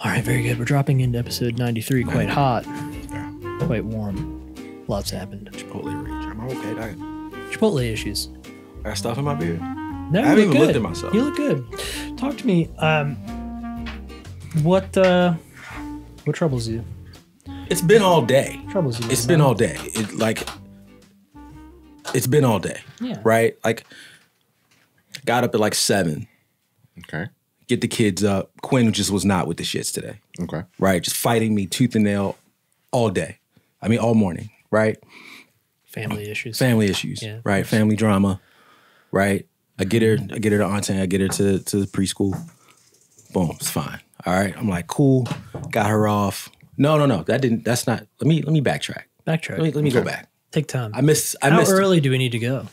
All right, very good. We're dropping into episode 93. Quite hot, quite warm. Lots happened. Chipotle range. Am I okay? Chipotle issues. I got stuff in my beard. No, I haven't even looked at myself. You look good. Talk to me. What troubles you? It's been all day. Troubles you? It's been all day. It's been all day. Yeah. Right? Like, got up at like 7. Okay. Get the kids up. Quinn just was not with the shits today. Okay. Right? Just fighting me tooth and nail all day. I mean, all morning. Right? Family issues. Family issues. Yeah. Right? Family drama. Right? I get her to Auntie. I get her to the preschool. Boom. It's fine. All right. I'm like, cool. Got her off. No. That's not. Let me backtrack. Backtrack. Let me go back. Take time. I missed. How early do we need to go?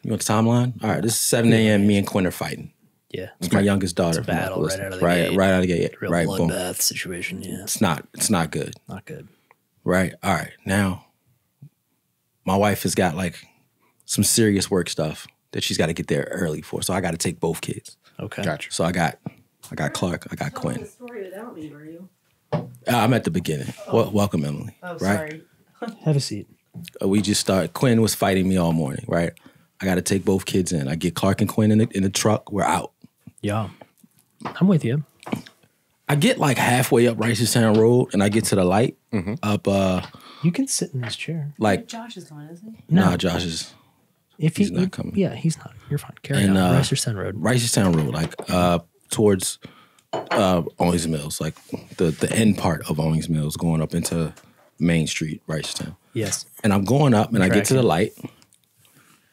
You want the timeline? All right. This is 7 a.m. Me and Quinn are fighting. Yeah. It's my youngest daughter. It's a battle right out of the gate. Right out of the gate. Real Right. Boom. bloodbath situation. Yeah. It's not good. Not good. Right. All right. Now, my wife has got like some serious work stuff that she's got to get there early for. So I got to take both kids. Okay. Gotcha. So I got Clark. I got Quinn. The story without me, were you? I'm at the beginning. Welcome, Emily. Oh, right? sorry. Have a seat. We just started. Quinn was fighting me all morning. Right. I got to take both kids in. I get Clark and Quinn in the truck. We're out. Yeah. I'm with you. I get like halfway up Ricerstown Road, and I get to the light up. You can sit in this chair. Like Josh is going, isn't he? nah, Josh is. If He's not coming. Yeah, he's not. You're fine. Carry And, on. Ricerstown Road. Ricerstown Road, like towards Owings Mills, like the end part of Owings Mills, going up into Main Street, Ricerstown. Yes. And I'm going up, and I get to the Tracking. light,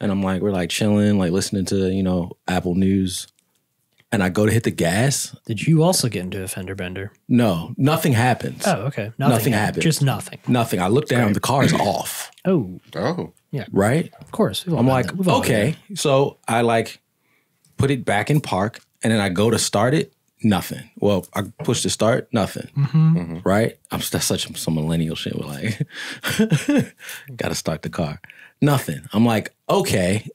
and I'm like, we're like chilling, like listening to Apple News, and I go to hit the gas. Did you also get into a fender bender? No, nothing happens. Oh, okay. Nothing happened. Just nothing. Nothing. I look down, the car is off. Oh, Oh. Right? of course. We've all I'm done like, that. We've all done okay. So I like put it back in park, and then I go to start it. Nothing. Well, I push to start. Nothing. Right? That's such some millennial shit. We're like, got to start the car. Nothing. I'm like, okay.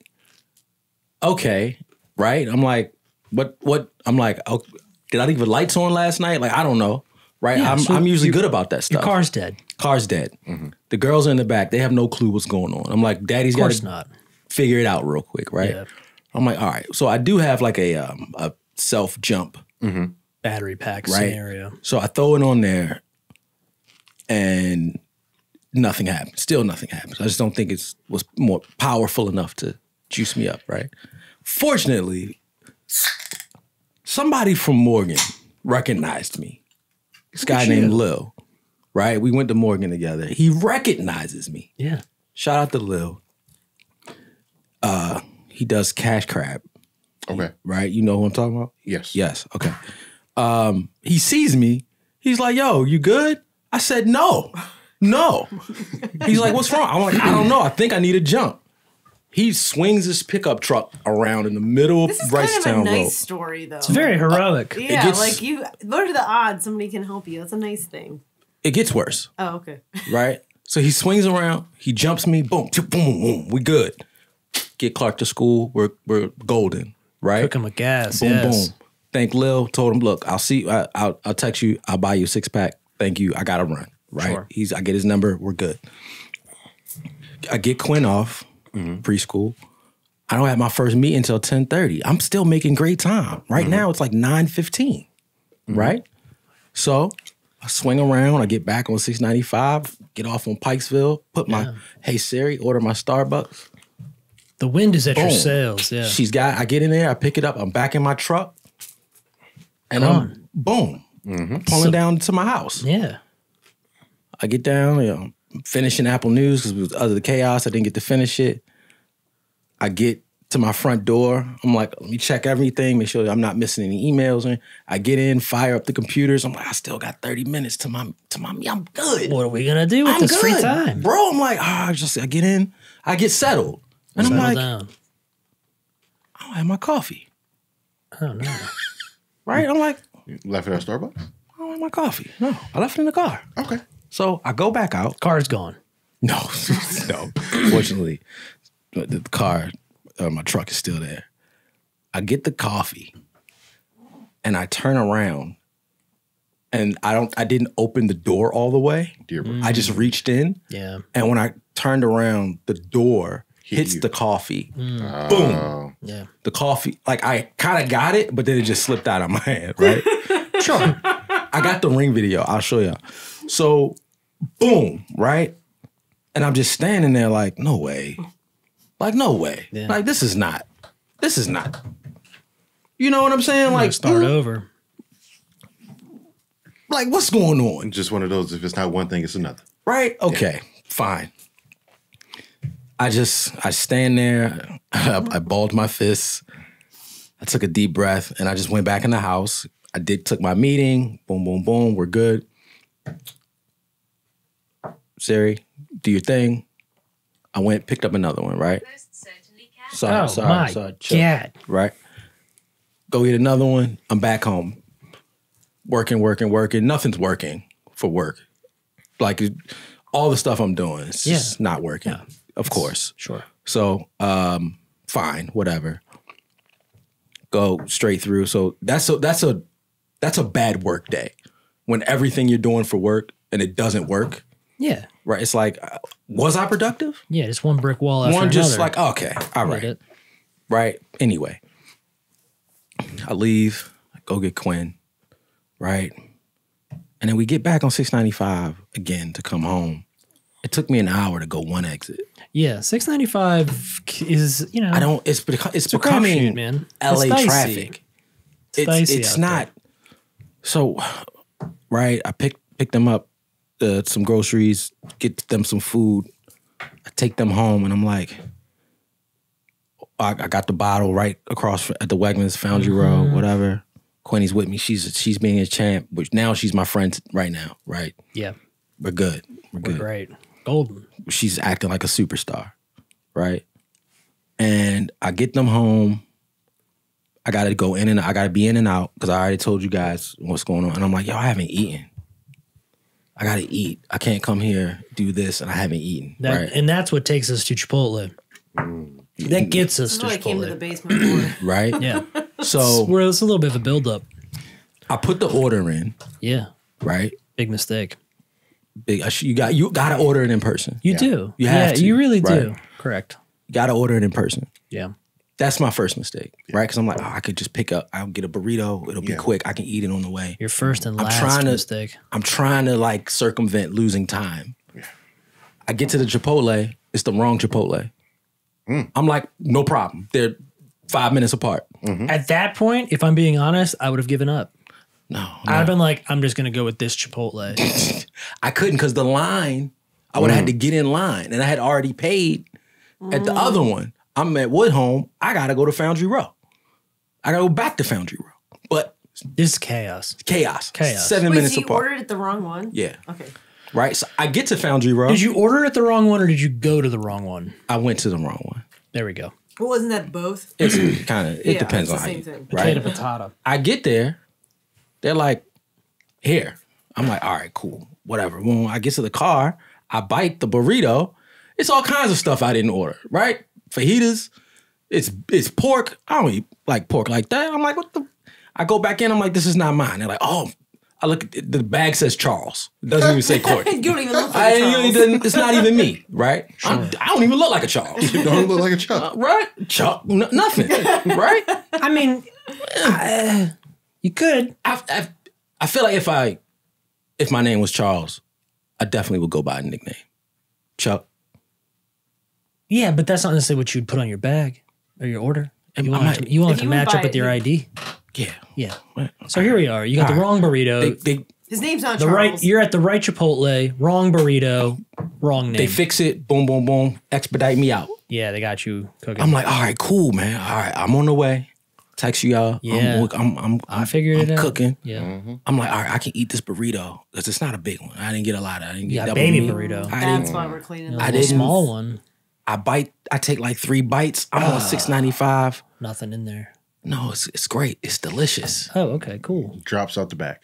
Right? I'm like, what? I'm like, oh, did I leave the lights on last night? Like, I don't know. Right? Yeah, so I'm usually good about that Your stuff. car's dead. Car's dead. The girls are in the back. They have no clue what's going on. I'm like, Daddy's Of got course to not. figure it out real quick, right? Yeah. I'm like, all right. So I do have like a self jump, Battery pack right? scenario. So I throw it on there, and nothing happens. Still nothing happens. I just don't think it was more powerful enough to juice me up, right? Fortunately, somebody from Morgan recognized me. This guy named Lil, right? We went to Morgan together. He recognizes me. Yeah. Shout out to Lil. He does cash crab, Okay. right? You know who I'm talking about? Yes. Yes. Okay. He sees me. He's like, yo, you good? I said, no. He's like, what's wrong? I'm like, I don't know. I think I need a jump. He swings his pickup truck around in the middle This of is kind of a Ricerstown nice Road. story, though. It's very heroic. Yeah, gets- like what are the odds somebody can help you? That's a nice thing. It gets worse, Oh, okay. right? So he swings around. He jumps me. Boom, boom, boom, boom. We good. Get Clark to school. We're golden, right? Took him a gas. Boom, Yes. boom. Thank Lil. Told him, look, I'll see. I'll text you. I'll buy you a 6-pack. Thank you. I gotta run. Right. Sure. I get his number. We're good. I get Quinn off preschool. I don't have my first meeting until 10:30. I'm still making great time. Right now it's like 9:15. Right. So I swing around. I get back on 695. Get off on Pikesville. Put my Hey Siri. Order my Starbucks. The wind is at your Boom. sails. Yeah. I get in there, I pick it up, I'm back in my truck, and I'm boom, pulling down to my house. Yeah. I get down, finishing Apple News because it was other the chaos. I didn't get to finish it. I get to my front door. I'm like, let me check everything, make sure I'm not missing any emails. I get in, fire up the computers. I'm like, I still got 30 minutes to my I'm good. What are we gonna do with this free time? Bro, I'm like, I get in, I get settled. And I'm Settle like, down. I don't have my coffee. Oh no. Right? I'm like, You left it at Starbucks? I don't have my coffee. No, I left it in the car. Okay. So I go back out. Car's gone. No. Fortunately, the car, my truck is still there. I get the coffee and I turn around and I didn't open the door all the way. Dear Lord. I just reached in. Yeah. And when I turned around, the door hits you. the coffee. Boom. Oh. Yeah. The coffee, like I kind of got it, but then it just slipped out of my hand, right? Sure. I got the ring video. I'll show y'all. So, boom, right? And I'm just standing there like, no way. Like, no way. Yeah. Like, this is not. You know what I'm saying? Like, Start over. like, what's going on? Just one of those, if it's not one thing, it's another. Right? Okay, fine. I stand there. I balled my fists. I took a deep breath and I just went back in the house. Took my meeting. Boom, boom, boom. We're good. Siri, do your thing. I went, picked up another one, right? Sorry, chill. God. Right? Go get another one. I'm back home. Working. Nothing's working for work. Like, all the stuff I'm doing is just not working. Yeah. Of course. Sure. So, fine, whatever. Go straight through. So that's a bad work day. When everything you're doing for work and it doesn't work. Yeah. Right. It's like, was I productive? Yeah, just one brick wall after One another. just like, okay, all right. It. Right. Anyway, I leave, I go get Quinn, right? And then we get back on 695 again to come home. It took me an hour to go one exit. Yeah, 695 is, you know. It's a becoming crapshoot, man. LA It's dicey. traffic. It's not. So, right, I pick them up, some groceries, get them some food. I take them home and I'm like, I got the bottle right across at the Wegmans, Foundry Row, whatever. Quinny's with me. She's being a champ, but now she's my friend right now, right? Yeah. We're good. We're good. Great. Golden. She's acting like a superstar, right? And I get them home. I got to go in and I got to be in and out because I already told you guys what's going on. And I'm like, yo, I haven't eaten. I got to eat. I can't come here, do this, and I haven't eaten. Right? And that's what takes us to Chipotle. That gets us to I Chipotle. came to the basement for. Right? Yeah. So it's a little bit of a buildup. I put the order in, Yeah. right? Big mistake. You got to order it in person. You do. You have to, You really right? do. Correct. You got to order it in person. Yeah. That's my first mistake, right? Because I'm like, I could just pick up. I'll get a burrito. It'll be quick. I can eat it on the way. Your first and last mistake. I'm trying to like circumvent losing time. Yeah. I get to the Chipotle. It's the wrong Chipotle. I'm like, no problem. They're 5 minutes apart. At that point, if I'm being honest, I would have given up. No. I'd have been like, I'm just going to go with this Chipotle. I couldn't because the line, I would have had to get in line. And I had already paid at the other one. I'm at Woodhome. I got to go to Foundry Row. I got to go back to Foundry Row. But this is chaos. Chaos. 7 Wait, minutes so you apart. ordered it the wrong one? Yeah. Okay. Right? So I get to Foundry Row. Did you order it the wrong one or did you go to the wrong one? I went to the wrong one. There we go. Well, wasn't that both? It's kind of, it depends it's on the how same you, thing. right? Potato. I get there. They're like, here. I'm like, all right, cool, whatever. When I get to the car, I bite the burrito. It's all kinds of stuff I didn't order, right? Fajitas. It's pork. I don't eat like pork like that. I'm like, what the? I go back in. I'm like, this is not mine. They're like, oh. I look at the bag says Charles. It doesn't even say Courtney. You don't even look like a Charles. It's not even me, right? I don't even look like a Charles. You don't look like a Chuck. Right? Chuck, nothing, right? I mean, you could. I feel like if my name was Charles, I definitely would go by a nickname. Chuck. Yeah, but that's not necessarily what you'd put on your bag or your order. You want it If to you match would up buy with your it- ID. Yeah. Yeah. So here we are. You got the wrong burrito. His name's not the Charles. right. You're at the right Chipotle. Wrong burrito. Wrong name. They fix it. Boom, boom, boom. Expedite me out. Yeah, they got you cooking. I'm like, all right, cool, man. All right, I'm on the way. Text you y'all. Yeah. I figured it out. Cooking. Yeah. I'm like, all right, I can eat this burrito because it's not a big one. I didn't get a lot. I didn't get Yeah, double baby meat. burrito. That's why we're cleaning I up. did a small one. I take like 3 bites. I'm on $6.95. Nothing in there. No, it's great. It's delicious. Oh, okay, cool. Drops out the back.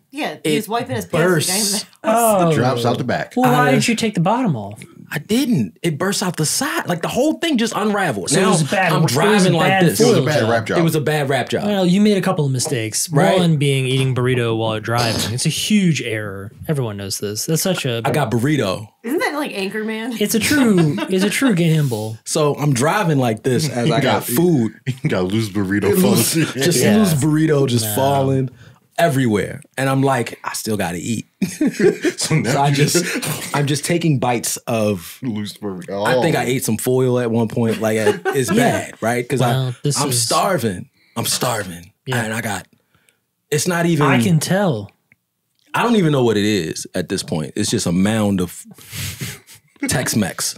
Yeah, he was wiping his pants. bursts. Oh, Drops out the back. well, why didn't you take the bottom off? I didn't. It burst out the side. Like the whole thing just unraveled. So it now was bad. I'm driving like this. It was a bad rap job. It was a bad rap job. Well, you made a couple of mistakes. Right. One being eating burrito while driving. It's a huge error. Everyone knows this. That's such a. I got burrito. Isn't that like Anchorman? It's a true gamble. So I'm driving like this as I got food. You got loose burrito falling. Just Yeah. loose burrito just falling everywhere. And I'm like, I still gotta eat. So now I'm just taking bites of loose burrito. I think I ate some foil at one point. Like it's bad, right? Because Well, I'm starving. I'm starving. Yeah. And it's not even I can tell. I don't even know what it is at this point. It's just a mound of Tex-Mex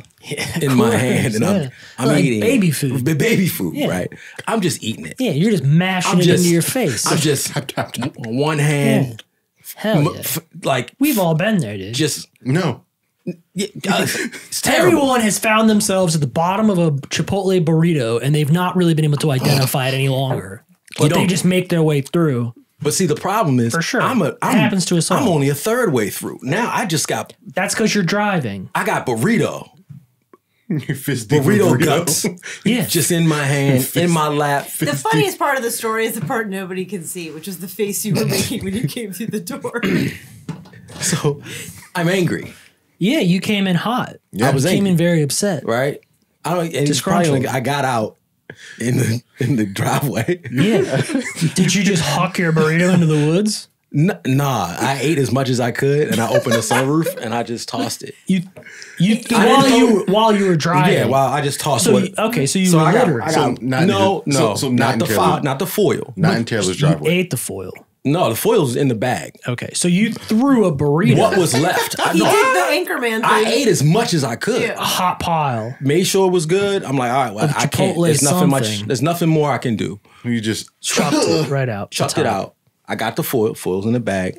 in my hand, and I'm Like eating baby food. baby food, Yeah. right? I'm just eating it. Yeah, you're just mashing it into your face. I'm just on one hand, Hell yeah. like We've all been there, dude. It's it's terrible. Everyone has found themselves at the bottom of a Chipotle burrito, and they've not really been able to identify it any longer. But they don't- just make their way through. But see, the problem is, For sure. it happens to us all. I'm only a third way through. Now I That's because you're driving. I got burrito fist deep in burrito guts Yeah. just in my hand, in my lap. The funniest part of the story is the part nobody can see, which is the face you were making when you came through the door. So I'm angry, Yeah, you came in hot. Yeah. I was You came angry. in very upset. right? And it's probably like I got out in the driveway. Yeah. Did you just huck your burrito into the woods? Nah, I ate as much as I could, and I opened the sunroof and I just tossed it. While you were driving. Yeah, well, I just tossed So it. so you So were I got, littering. I got not no, in- no, so not not the in Taylor's- not the foil. Not in Taylor's You driveway. ate the foil. No, the foil's in the bag. Okay, so you threw a burrito. What was left? He did the Anchorman thing. I ate as much as I could. Yeah. a hot pile? Made sure it was good. I'm like, all right, well, Of I can't. Chipotle There's nothing something. There's nothing more I can do. You just Chucked it right out. Chucked it out. I got the foil. Foil's in the bag.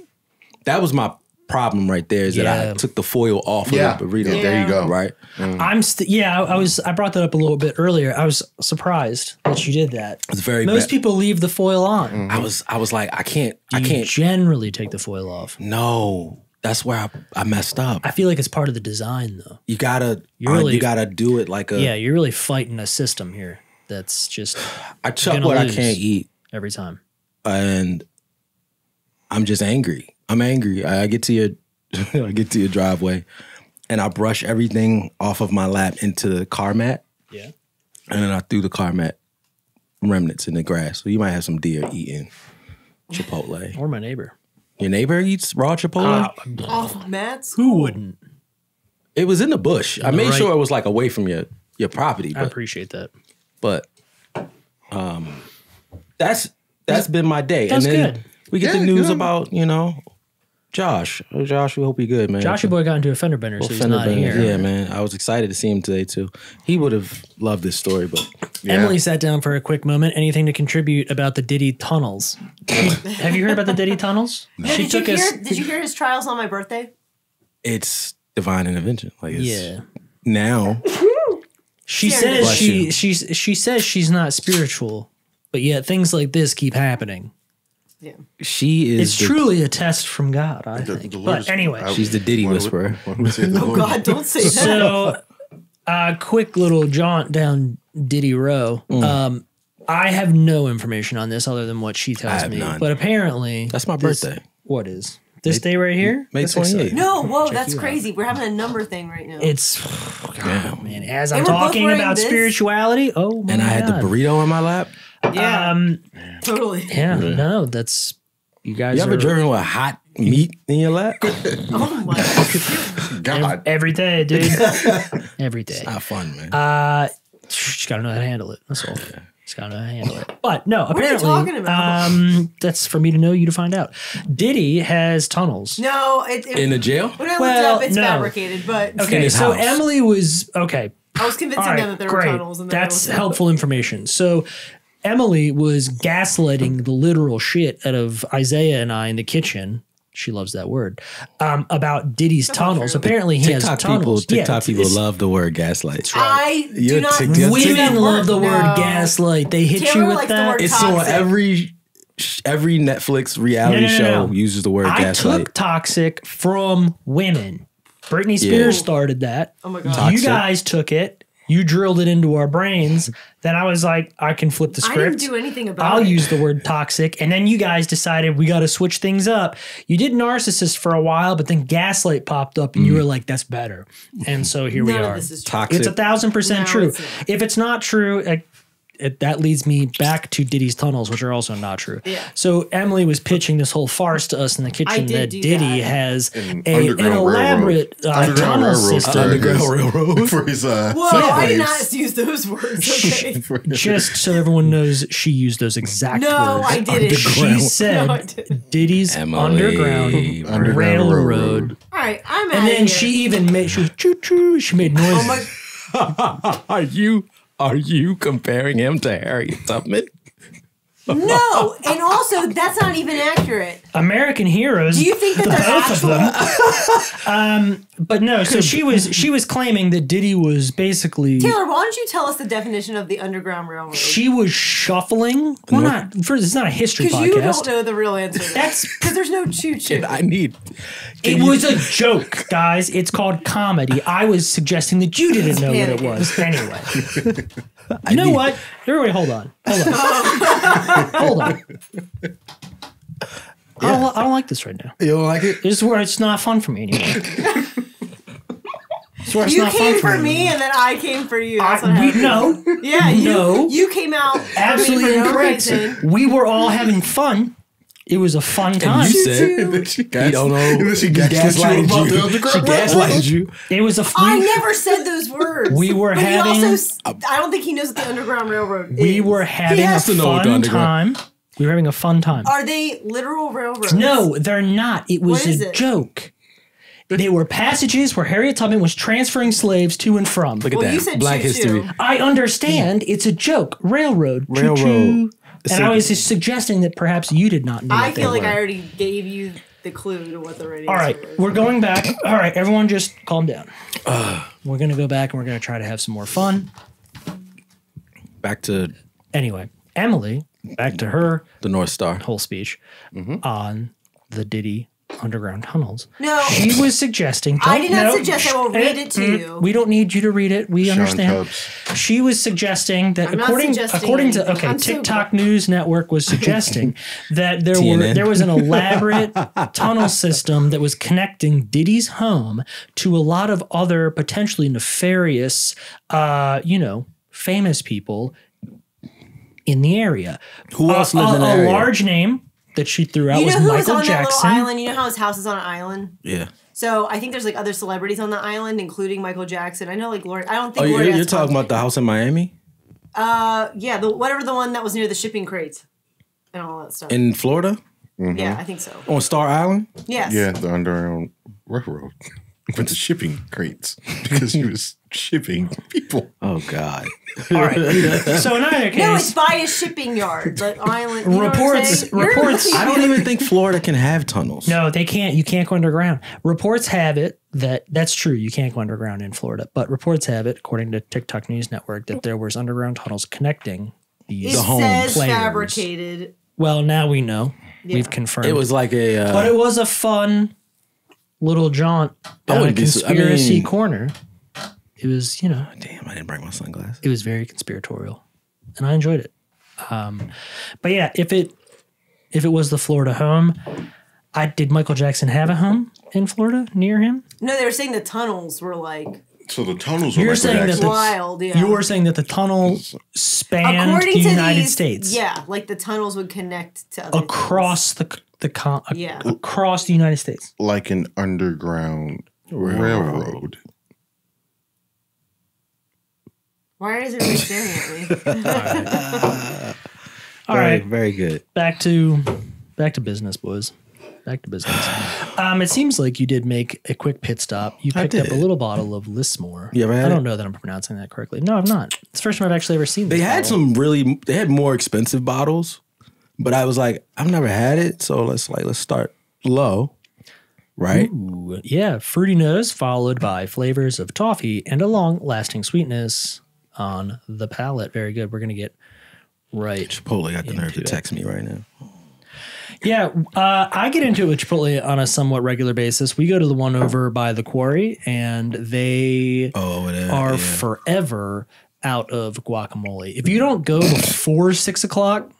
That was my problem right there. Is that Yeah. I took the foil off of the burrito. Yeah, there you go. Right. I brought that up a little bit earlier. I was surprised that you did that. It's very Most bad. people leave the foil on. I was like, I can't. You generally take the foil off. No, that's where I messed up. I feel like it's part of the design, though. You gotta really- you gotta do it like a. Yeah, you're really fighting a system here that's just I chuck gonna what I lose. can't eat, every time. and I'm just angry. I'm angry. I get to your driveway, and I brush everything off of my lap into the car mat, Yeah. and then I threw the car mat remnants in the grass. So you might have some deer eating Chipotle. Or my neighbor. Your neighbor eats raw Chipotle? Off Matt's. Who wouldn't? It was in the bush. I made right- sure it was like away from your property, I but appreciate that. that's been my day. That's and then good. we get Yeah, the news good. about, Josh. Josh, we hope you're good, man. Joshy boy got into a fender bender, so he's not here. Yeah, man. I was excited to see him today too. He would have loved this story, but Emily sat down for a quick moment. Anything to contribute about the Diddy tunnels? Have you heard about the Diddy tunnels? She took us. Did you hear his trials on my birthday? it's divine intervention. Like it's Yeah. now. She Serious. says she says she's not spiritual, but yet things like this keep happening. Yeah. She is It's truly a test from God, I think. the Lord But is- anyway, She's the Diddy whisperer. Oh God, don't say that. so quick little jaunt down Diddy Row. I have no information on this other than what she tells have me. none. But apparently, That's my birthday. What is this day right here? May That's 28th. exciting. No, whoa, that's crazy. We're having a number thing right now. It's God, man. As I'm we're both talking wearing about this. spirituality, oh my And I had the God. burrito in my lap. yeah, totally. Yeah, no, that's you guys. You ever are driven with hot meat in your lap? Oh my. God. every day, dude. Every day. Not fun, man. Just gotta know how to handle it. That's all. Just gotta know how to handle it. But no, are you apparently, talking about? That's for me to know, you to find out. Diddy has tunnels. No, In the jail? when I looked Well, it up, it's no. fabricated. But Okay, his so house. Emily was okay. I was convincing All right, them that there were great. tunnels. And that That's it was helpful information. So Emily was gaslighting the literal shit out of Isaiah and I in the kitchen. She loves that word. About Diddy's not tunnels. true. Apparently, he has tunnels. TikTok people it's- love the word gaslight. I do You're not. tick- you're Women love the word No. gaslight. They hit Taylor you with likes the that. word It's on Toxic. every Netflix reality No. show uses the word I gaslight. took toxic from women. Britney Spears started that. Oh my God. You Toxic. guys took it. You drilled it into our brains. Then I was like, I can flip the I script. didn't do anything about I'll it. use the word toxic. And then you guys decided we got to switch things up. You did narcissist for a while, but then gaslight popped up and you were like, that's better. And so here we None of are. this is true. Toxic. It's 1,000% No, true. it's not. If it's not true, that leads me back to Diddy's tunnels, which are also not true. Yeah. So Emily was pitching this whole farce to us in the kitchen did that do Diddy that. has An an underground elaborate Underground tunnel railroad system. for Underground his- railroad. For his Whoa, sex I did slaves. not use those words. Okay. Just so everyone knows, she used those exact No, words. I didn't. She said No, I didn't. Diddy's Emily. underground Underground railroad. railroad. All right, I'm out And then here. she even made choo choo. She made noises. Oh my. Are you comparing him to Harriet Tubman? No, and also that's not even accurate. American heroes. Do you think that they're actual? But no, so she was claiming that Diddy was basically Taylor, why don't you tell us the definition of the Underground Railroad? she was shuffling. Well, not first. It's not a history Because you don't podcast. know the real answer. That's because there's no choo choo. I need. It was a joke, guys. It's called comedy. I was suggesting that you didn't know what it was. Anyway. You know what? Everybody, hold on. Hold on. I don't like this right now. You don't like it? This is where it's not fun for me anymore. It's where it's You not came fun for me, and then I came for you. That's what We, happened. no, Yeah, No. you came out for me absolutely for no incorrect. reason. We were all having fun. It was a fun time. You said She you don't know. And then she gaslighted gaslighted you. you. She gaslighted you. It was a I we, never said those words. We were but having- He also, I don't think he knows what the Underground Railroad is. we were having a has to know what the fun underground- time. We were having a fun time. Are they literal railroads? No, they're not. It was What is a it? joke. They were passages where Harriet Tubman was transferring slaves to and from. Look at Well, you that. said Black choo-choo. history. I understand it's a joke. Railroad. Railroad. Choo-choo. And So- I was just suggesting that perhaps you did not know I what they feel like were. I already gave you the clue to what the radio All right, was. we're going back. All right, everyone just calm down. We're going to go back and we're going to try to have some more fun. Back to Anyway, Emily, back to her the North Star. whole speech on the Diddy underground tunnels. No. She was suggesting. I did not no, suggest. I will read it to you. We don't need you to read it. We Sean understand. Tubbs. She was suggesting that I'm not according suggesting to anything. okay, I'm so- TikTok News Network was suggesting that TNN. there was an elaborate tunnel system that was connecting Diddy's home to a lot of other potentially nefarious, famous people in the area. Who else lives in the A area? large name that she threw out You was know who was Michael on that little Jackson. island? You know how his house is on an island? Yeah. So I think there's like other celebrities on the island, including Michael Jackson. I know like Gloria. I don't Oh, think you're, Gloria. you're talking about the house in Miami? Yeah, the one that was near the shipping crates and all that stuff. In Florida? Yeah, I think so. On Star Island? Yes. Yeah, the Underground Railroad. With the shipping crates. Because he was shipping people. Oh, God. All right. So in either case, No, it's by a shipping yard, the island. You know what I'm Reports- saying? You're reports- looking- I don't even think Florida can have tunnels. no, they can't. You can't go underground. Reports have it that's true. You can't go underground in Florida, but reports have it, according to TikTok News Network, that there was underground tunnels connecting these. It home says players. fabricated. Well, now we know. Yeah. We've confirmed. It was like a. but it was a fun little jaunt down a wouldn't be so- I conspiracy mean- corner. It was, damn, I didn't bring my sunglasses. it was very conspiratorial, and I enjoyed it. But yeah, if it was the Florida home, did Michael Jackson have a home in Florida near him? No, they were saying the tunnels were like So the tunnels were You're like saying that Jackson. wild. Yeah. You were saying that the tunnel spanned According the to United these, States. Yeah, like the tunnels would connect to other Across Yeah. across the United States. like an underground railroad. Why is everybody staring at me? All right, Very good. back to business, boys. Back to business. It seems like you did make a quick pit stop. You picked up a did. little bottle of Lismore. You ever had I don't it? know that I'm pronouncing that correctly. No, I've not. It's the first time I've actually ever seen this. They had bottle. they had more expensive bottles, but I was like, I've never had it, so let's start low, right? Ooh, yeah, fruity nose followed by flavors of toffee and a long-lasting sweetness on the palate. Very good. We're gonna get right. Chipotle got the nerve to Into it. text me right now. Yeah, I get into it with Chipotle on a somewhat regular basis. We go to the one over by the quarry, and they are forever out of guacamole. If you don't go before 6 o'clock,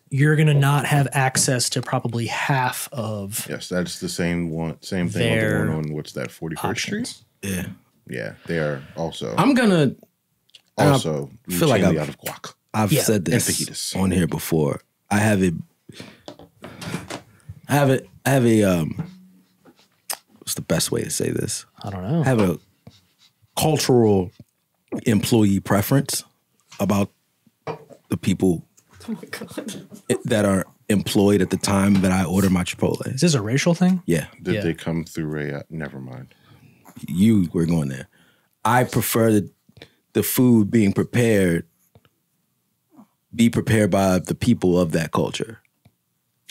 you're gonna not have access to probably half of. Yes, that's the same thing with the one on what's that 41st Street? Yeah. Yeah, they are also. I'm gonna also feel like out of guac. I've said this fajitas on here before. I have a what's the best way to say this? I don't know. I have a cultural employee preference about the people that are employed at the time that I order my Chipotle. Is this a racial thing? Yeah. Did they come through a never mind. You were going there. I prefer the food being prepared be prepared by the people of that culture.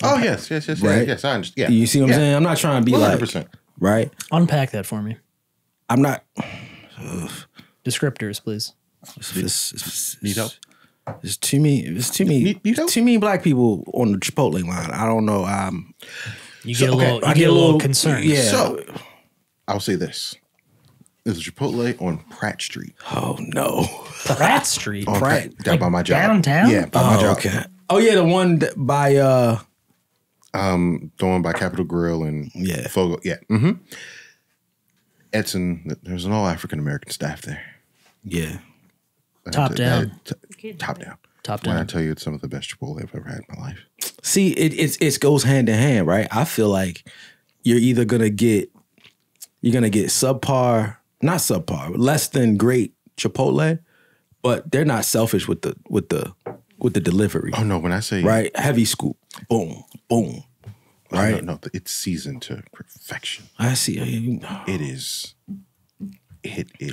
Oh, yes. Right? Yes, I understand. Yeah. You see what I'm saying? I'm not trying to be 100%. like, right? Unpack that for me. I'm not. Descriptors, please. Need help? There's too many black people on the Chipotle line. I don't know. You get a little concerned. Yeah. So, I'll say this. There's a Chipotle on Pratt Street. Oh, no. Pratt Street? Down by my job. Downtown? Yeah, by my job. Okay. Oh, yeah, the one by... the one by Capitol Grill and Fogo. Yeah. Mm-hmm. There's an all African-American staff there. Yeah. Top down. Top down. Top When I down. tell you it's some of the best Chipotle I've ever had in my life. See, it goes hand in hand, right? I feel like you're either going to get subpar, not subpar, but less than great Chipotle, but they're not selfish with the delivery. Oh no, when I say right, heavy scoop, boom, boom, right? No, it's seasoned to perfection. I see. It is.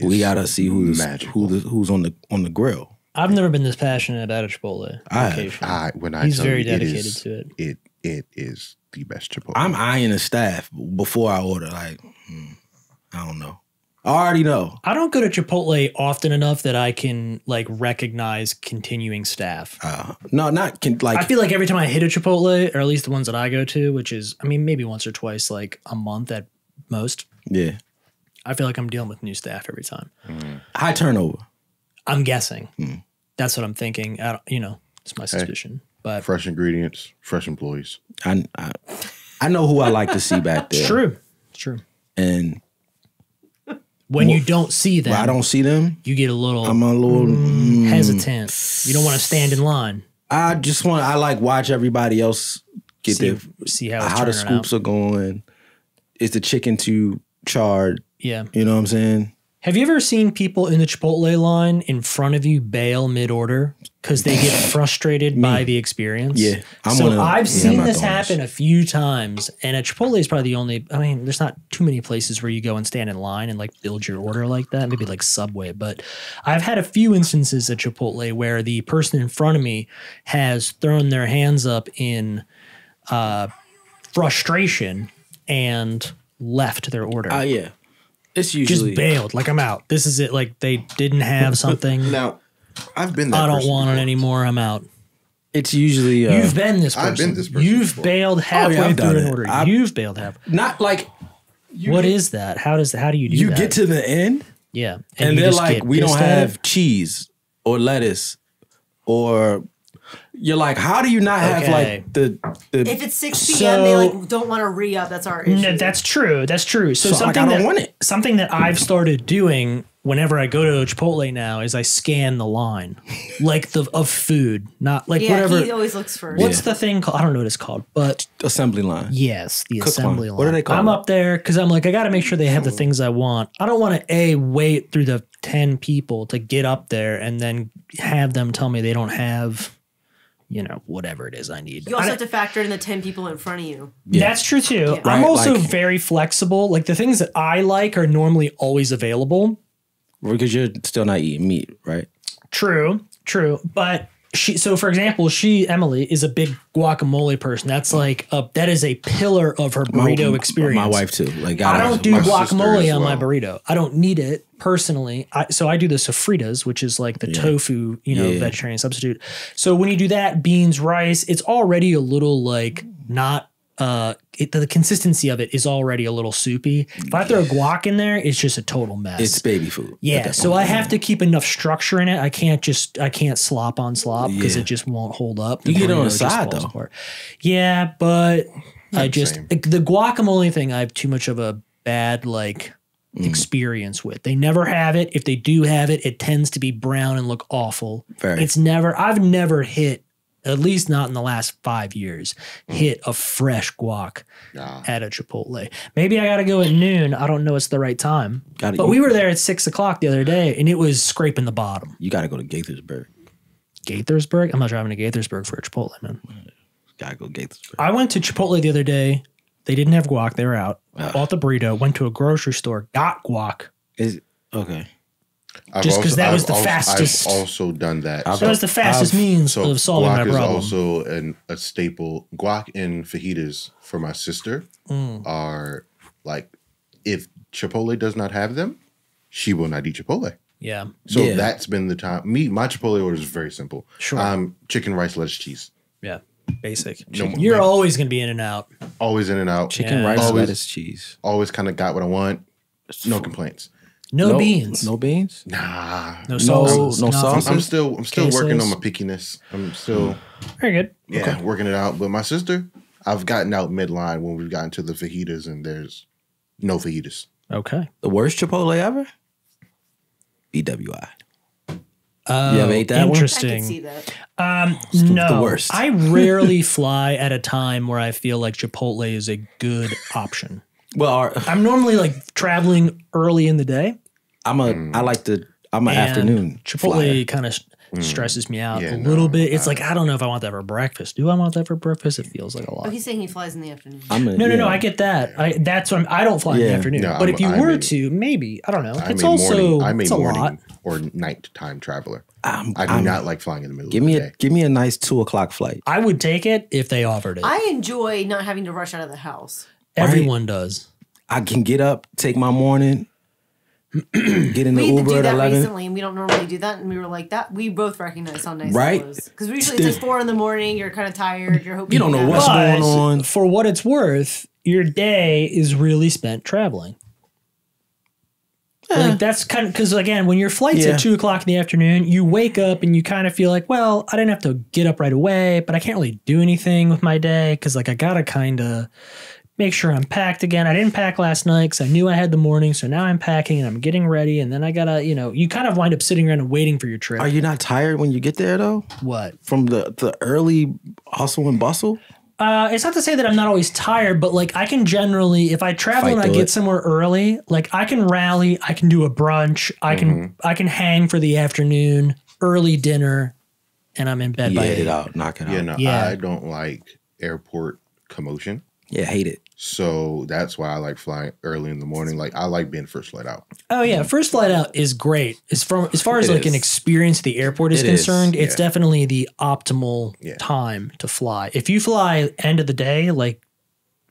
We gotta see who's on the grill. I've never been this passionate about a Chipotle. He's very dedicated to it. It is the best Chipotle. I'm eyeing the staff before I order. Like, I don't know. I already know. I don't go to Chipotle often enough that I can like recognize continuing staff. I feel like every time I hit a Chipotle, or at least the ones that I go to, which is, I mean, maybe once or twice, like a month at most. Yeah. I feel like I'm dealing with new staff every time. High turnover. I'm guessing. That's what I'm thinking. It's my suspicion. But fresh ingredients, fresh employees. I know who I like to see back there. It's true. And when you don't see them, I don't see them. You get I'm a little hesitant. You don't want to stand in line. I like watch everybody else get see how the scoops are going. Is the chicken too charred? Yeah. You know what I'm saying? Have you ever seen people in the Chipotle line in front of you bail mid-order because they get frustrated by the experience? Yeah. I've seen this happen a few times, and at Chipotle is probably the only, I mean, there's not too many places where you go and stand in line and like build your order like that, maybe like Subway, but I've had a few instances at Chipotle where the person in front of me has thrown their hands up in frustration and left their order. Yeah. It's usually just bailed. Like, I'm out. This is it. Like, they didn't have something. Now, I've been that I don't person want before. it anymore. I'm out. It's usually you've been this person. I've been this person. You've before. bailed halfway through an order. You've bailed half. Not like what is that? How do you do that? You get to the end, yeah, and you they're just like, get we don't pissed at have it? cheese or lettuce, or you're like, how do you not have like the If it's 6 p.m., they like don't want to re-up. That's our issue. No, that's true. That's true. So like, something I don't want it. Something that I've started doing whenever I go to a Chipotle now is I scan the line, like of food, not like whatever. He always looks first. What's the thing called? I don't know what it's called, but assembly line. yes, the Cook assembly line. line. What do they call I'm it? up there because I'm like, I got to make sure they have the things I want. I don't want to wait through the 10 people to get up there and then have them tell me they don't have, whatever it is I need. You also have to factor in the 10 people in front of you. That's true too. Yeah. I'm Right, also like- very flexible. Like the things that I like are normally always available. Because you're still not eating meat, right? True. But So for example, Emily is a big guacamole person. That's like that is a pillar of her burrito experience. My wife too. Like I don't do my sister guacamole as on my well. burrito. I don't need it personally. So I do the sofritas, which is like the tofu, vegetarian substitute. So when you do that, beans, rice, it's already a little like not. The consistency of it is already a little soupy. If I throw guac in there, it's just a total mess. It's baby food. Yeah, so I have to keep enough structure in it. I can't slop on slop because Yeah. it just won't hold up. You get it on the burrito just side, falls though. apart. Yeah, but same. the guacamole thing I have too much of a bad experience with. They never have it. If they do have it, it tends to be brown and look awful. Very. I've never hit, at least not in the last 5 years, hit a fresh guac at a Chipotle. Maybe I got to go at noon. I don't know it's the right time. But we were there at 6 o'clock the other day, and it was scraping the bottom. You got to go to Gaithersburg. Gaithersburg? I'm not driving to Gaithersburg for a Chipotle, man. Got to go Gaithersburg. I went to Chipotle the other day. They didn't have guac. They were out. Bought the burrito. Went to a grocery store. Got guac. Okay. Just because that was the fastest. I've also done that. That was the fastest means of solving my guac problem. is also a staple. Guac and fajitas for my sister are like, if Chipotle does not have them, she will not eat Chipotle. Yeah. So that's been the time. My Chipotle order is very simple. Sure. Chicken, rice, lettuce, cheese. Yeah. Basic. No, You're always going to be in and out. Always in and out. Chicken, rice, lettuce, cheese. Always kind of got what I want. No complaints. No beans. No beans? Nah. No sauces. no nothing. sauce. I'm still Quesos. working on my pickiness. I'm still Very good. working it out. But my sister, I've gotten out midline when we've gotten to the fajitas, and there's no fajitas. Okay. The worst Chipotle ever? BWI. You ever ate that I Interesting. can see that. No, the worst. I rarely fly at a time where I feel like Chipotle is a good option. Well, I'm normally like traveling early in the day. I'm an and afternoon Chipotle kind of stresses me out Yeah, a no, little bit. It's like, I don't know if I want that for breakfast. Do I want that for breakfast? It feels like a lot. Oh, he's saying he flies in the afternoon. No, I get that. I don't fly in the afternoon. No, but if you I'm were a- to, maybe. I don't know. I'm It's a also morning, it's a lot. morning or nighttime traveler. I do not like flying in the middle Give of me the day. give me a nice 2:00 flight. I would take it if they offered it. I enjoy not having to rush out of the house. Everyone does. I can get up, take my morning, get in the We had to Uber do at that 11. recently, and we don't normally do that. And we were like, that. We both recognized how nice Right? that was. Because usually it's like 4 a.m. You're kind of tired. You're hoping You don't know nap. what's going on. For what it's worth, your day is really spent traveling. Like that's kind of because again, when your flight's Yeah. at 2:00 in the afternoon, you wake up and you kind of feel like, well, I didn't have to get up right away, but I can't really do anything with my day because like I gotta kind of make sure I'm packed again. I didn't pack last night because I knew I had the morning, so now I'm packing and I'm getting ready, and then I gotta, you kind of wind up sitting around and waiting for your trip. Are you not tired when you get there though? What? From the early hustle and bustle? It's not to say that I'm not always tired, but like I can generally, if I travel Fight and I through get it. somewhere early, like I can rally, I can do a brunch, I can hang for the afternoon, early dinner, and I'm in bed by Yeah, it 8. out, knock it out. Yeah, no, Yeah. I don't like airport commotion. Yeah, hate it. So that's why I like flying early in the morning. Like I like being first flight out. Oh yeah, first flight out is great. As far as It like an is. experience at the airport is It is, concerned, it's yeah. definitely the optimal Yeah. time to fly. If you fly end of the day, like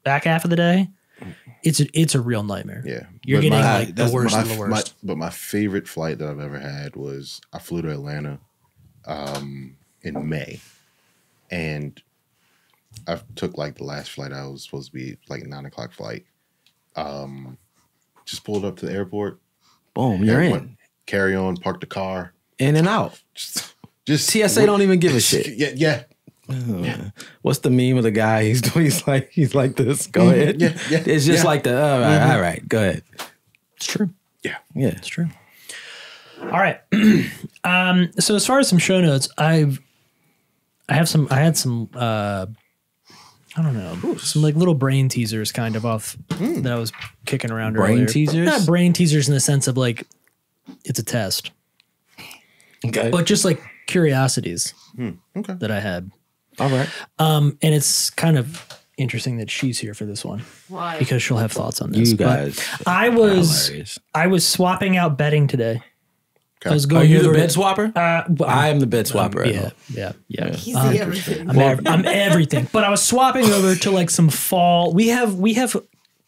back half of the day, it's a real nightmare. Yeah. You're But getting my- like the worst of the worst. but my favorite flight that I've ever had was I flew to Atlanta in May. And I took like the last flight I was supposed to be like 9:00 flight. Just pulled up to the airport. Boom, you're Everyone in. Carry on, park the car. In and out. Just TSA don't even give a shit. Yeah, yeah. What's the meme of the guy? He's like this. Go ahead. Yeah, yeah, It's just yeah. like the all right, go ahead. It's true. Yeah. Yeah. It's true. All right. So as far as some show notes, I had some I don't know, some like little brain teasers kind of off that I was kicking around Brain earlier. teasers? Not brain teasers in the sense of like it's a test, Okay. but just like curiosities Okay. that I had. All right. And it's kind of interesting that she's here for this one Why? because she'll have thoughts on this. You But guys. I are was hilarious. swapping out bedding today. I was Are going you the over bed swapper? I am the bed swapper. I know. Yeah. He's the everything. I'm everything. But I was swapping over to like some fall. We have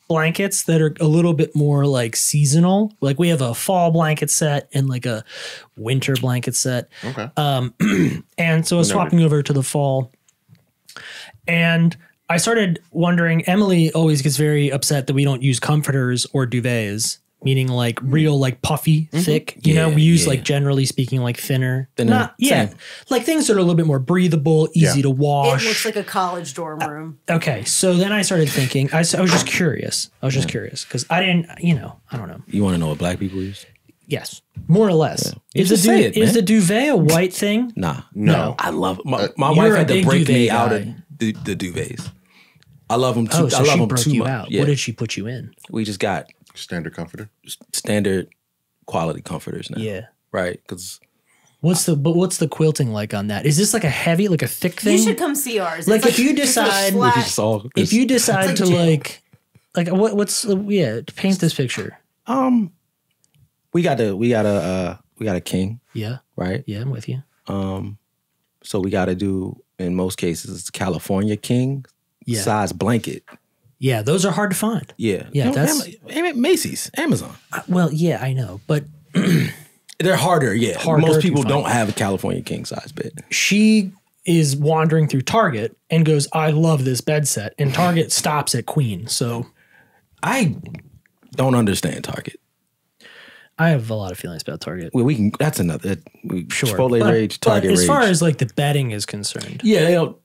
blankets that are a little bit more like seasonal. Like we have a fall blanket set and like a winter blanket set. Okay. And so I was swapping over to the fall. And I started wondering, Emily always gets very upset that we don't use comforters or duvets, meaning like real, like puffy, thick. You know, we use like generally speaking, like thinner. Same. Like things that are a little bit more breathable, easy to wash. It looks like a college dorm room. Okay, so then I started thinking. I was just curious. Because I didn't, I don't know. You want to know what black people use? Yes, more or less. You just say it, Is man. the duvet a white thing? Nah. No. I love my You're wife a had to big break me duvet out guy. of the duvets. I love them too. Oh, so I love she them broke too you much. out. Yeah. What did she put you in? We just got Standard comforter. standard quality comforters now. Yeah. Right. Because What's the quilting like on that? Is this like a heavy, like a thick thing? You should come see ours. Like, It's if you it's a decide- flat- we just saw if you decide It's to like like what's to paint this picture. we got a king, Yeah. right? Yeah, I'm with you. So we got to do in most cases California king Yeah. size blanket. Yeah, those are hard to find. Yeah. Yeah, You know, that's- Macy's, Amazon. Well, yeah, I know, but They're harder. Yeah. Harder Most to people find. don't have a California king size bed. she is wandering through Target and goes, "I love this bed set," and Target stops at queen. So I don't understand Target. I have a lot of feelings about Target. Well, we can. That's another. Sure, Chipotle but, rage, but Target as rage. far as like the bedding is concerned, Yeah, they don't.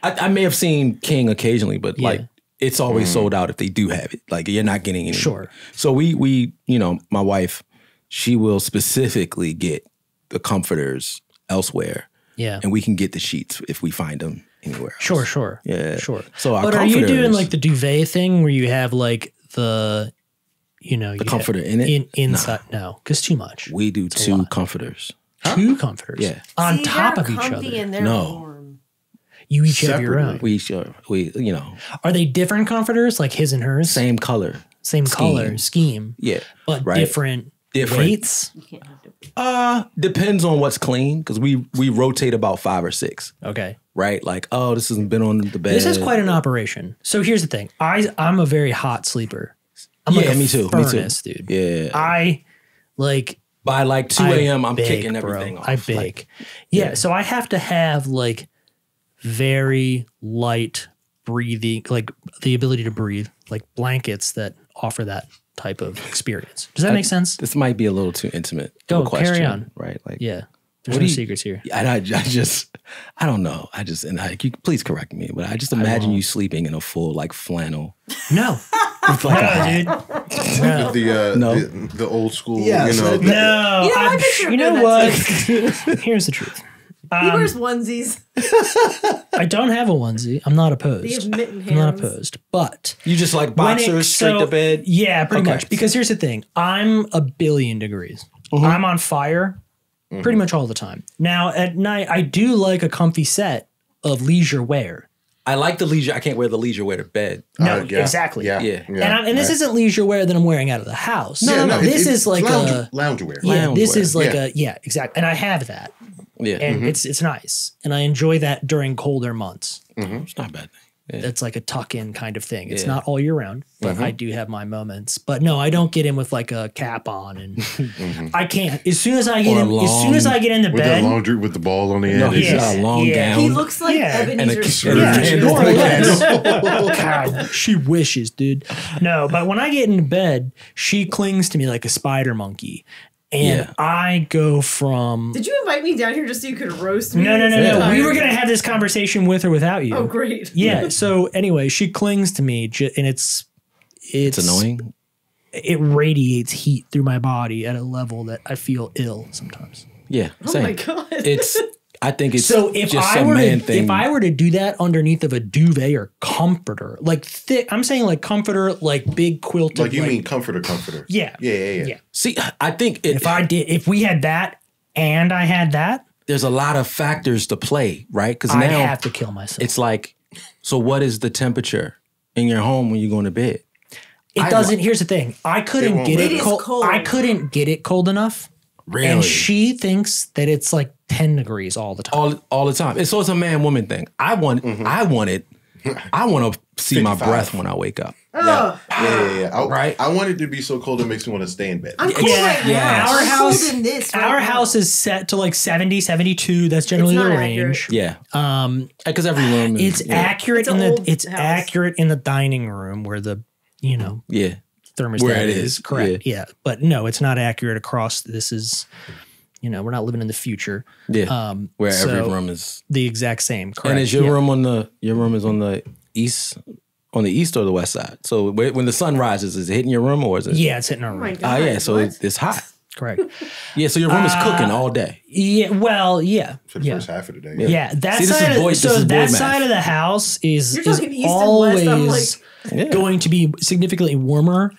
I may have seen King occasionally, but Yeah. like it's always sold out if they do have it. Like you're not getting any. Sure. So we my wife, she will specifically get the comforters elsewhere, yeah, and we can get the sheets if we find them anywhere else. sure, Yeah. sure. So our But are you doing comforters- like the duvet thing where you have like the comforter in it? inside? No, because too much. We do two comforters. Two comforters, Yeah. on See, top they're of each comfy other. and they're No. warm. You each have your own. We Are they different comforters, like his and hers? same color. Same color scheme, Yeah. but right. different Different. weights. You can't have different. Depends on what's clean because we rotate about 5 or 6. Okay. Right? Like, oh, this hasn't been on the bed. This is quite an operation. So here's the thing. I'm a very hot sleeper. I'm like a me too. furnace, dude. Yeah. I like By like 2 I a.m., I'm bake, kicking bro. everything off. I bake. Like, yeah, so I have to have like very light breathing, like the ability to breathe, like blankets that offer that type of experience. Does that make sense? this might be a little too intimate. Go, of a question, carry on. Right? Like, Yeah. There's What no do you- secrets here. And I don't know. You please correct me, but I just imagine you sleeping in a full like flannel. No. With like a No, hat. dude. No. The old school, Yes, you know. No. I picture you him know doing what? that Here's the truth. He wears onesies. I don't have a onesie. I'm not opposed. They have mitten I'm not hands. opposed. But You just like when it- boxers straight to bed. Yeah, pretty Okay. much. Because here's the thing. I'm a billion degrees. Mm-hmm. I'm on fire pretty much all the time. Now at night, I do like a comfy set of leisure wear. I like the leisure. I can't wear the leisure wear to bed. No, Yeah, exactly. Yeah. And this isn't leisure wear that I'm wearing out of the house. No, This is like a loungewear. yeah. This loungewear. is like Yeah. exactly. And I have that, Yeah. and it's nice, and I enjoy that during colder months. It's not a bad thing. Yeah. It's like a tuck in kind of thing. It's Yeah. not all year round, but I do have my moments. But no, I don't get in with like a cap on, and I can't. As soon as I get Or a as soon as I get into With that bed, laundry with the ball on the end. No, it's he's just- got a long yeah. gown. He looks like Yeah. Ebenezer And a- Scrooge. yeah, Candle. more or less. God, she wishes, dude. No, but when I get into bed, she clings to me like a spider monkey, and Yeah. I go from Did you invite me down here just so you could roast me? no. I'm We were tired. gonna have this conversation with or without you. Oh, great. Yeah. So anyway, she clings to me, and it's annoying. It radiates heat through my body at a level that I feel ill sometimes. Yeah. Oh Same. my God. I think it's So if just I a were man to, thing. if I were to do that underneath of a duvet or comforter, like thick, I'm saying like comforter, like big quilted. Like you mean comforter. Yeah. Yeah. See, I think If we had that and I had that, there's a lot of factors to play, right? Because I'd now have to kill myself. it's like, so what is the temperature in your home when you go to bed? It doesn't. Here's the thing. I couldn't won't get let it us. cold. It is cold. I couldn't get it cold enough. Really? And she thinks that it's like 10 degrees all the time. all the time. So it's a man woman thing. I want to see my 55. breath when I wake up. Yeah. Right? I want it to be so cold it makes me want to stay in bed. I'm cold right now. Our I'm house, cold in this right our now. house is set to like 70, 72. That's generally It's the not range. Yeah. Because every room is It's accurate It's an old it's house. accurate in the dining room where the Yeah. thermostat Where it is. is, Correct. Yeah. But no, it's not accurate across. This is, we're not living in the future. Yeah. Where every so room is. the exact same. Correct. And is your room is on the east or the west side? So when the sun rises, is it hitting your room or is it? Yeah, it's hitting our Oh my room. God. Yeah. So what? it's hot. Correct. Yeah. So your room is cooking all day. Yeah. Well, yeah. For the Yeah. first half of the day. Yeah, that See, this side is of, boy- so this is boy that math. side of the house is You're talking east and always west, I'm going to be significantly warmer.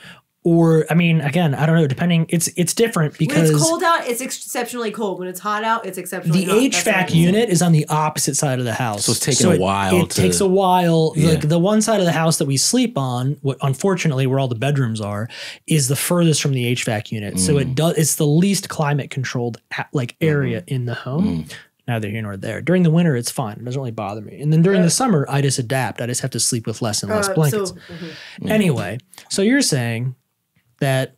Or I mean, again, I don't know. Depending, it's different When because it's cold out, it's exceptionally cold. When it's hot out, it's exceptionally the hot. That's what HVAC it is. unit is on the opposite side of the house. So it's taking a while It takes a while. Yeah. Like the one side of the house that we sleep on, unfortunately, where all the bedrooms are, is the furthest from the HVAC unit. So it's the least climate controlled area in the home. Neither here nor there. During the winter, it's fine. It doesn't really bother me. And then during the summer, I just adapt. I just have to sleep with less and less blankets. Anyway, so you're saying that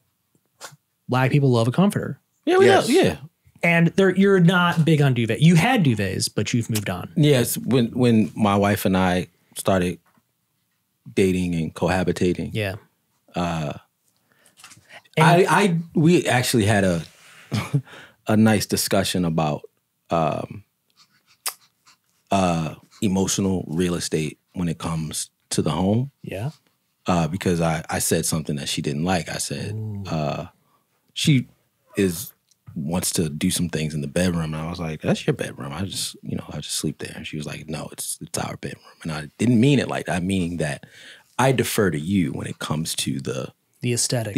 Black people love a comforter. Yeah. Yes. Yeah. And you're not big on duvet. You had duvets, but you've moved on. Yes. When my wife and I started dating and cohabitating, Yeah. we actually had a nice discussion about emotional real estate when it comes to the home. Yeah. Because I said something that she didn't like. I said she wants to do some things in the bedroom, and I was like, "That's your bedroom. I just sleep there." And she was like, "No, it's our bedroom." And I didn't mean it like that. I mean that I defer to you when it comes to the aesthetic.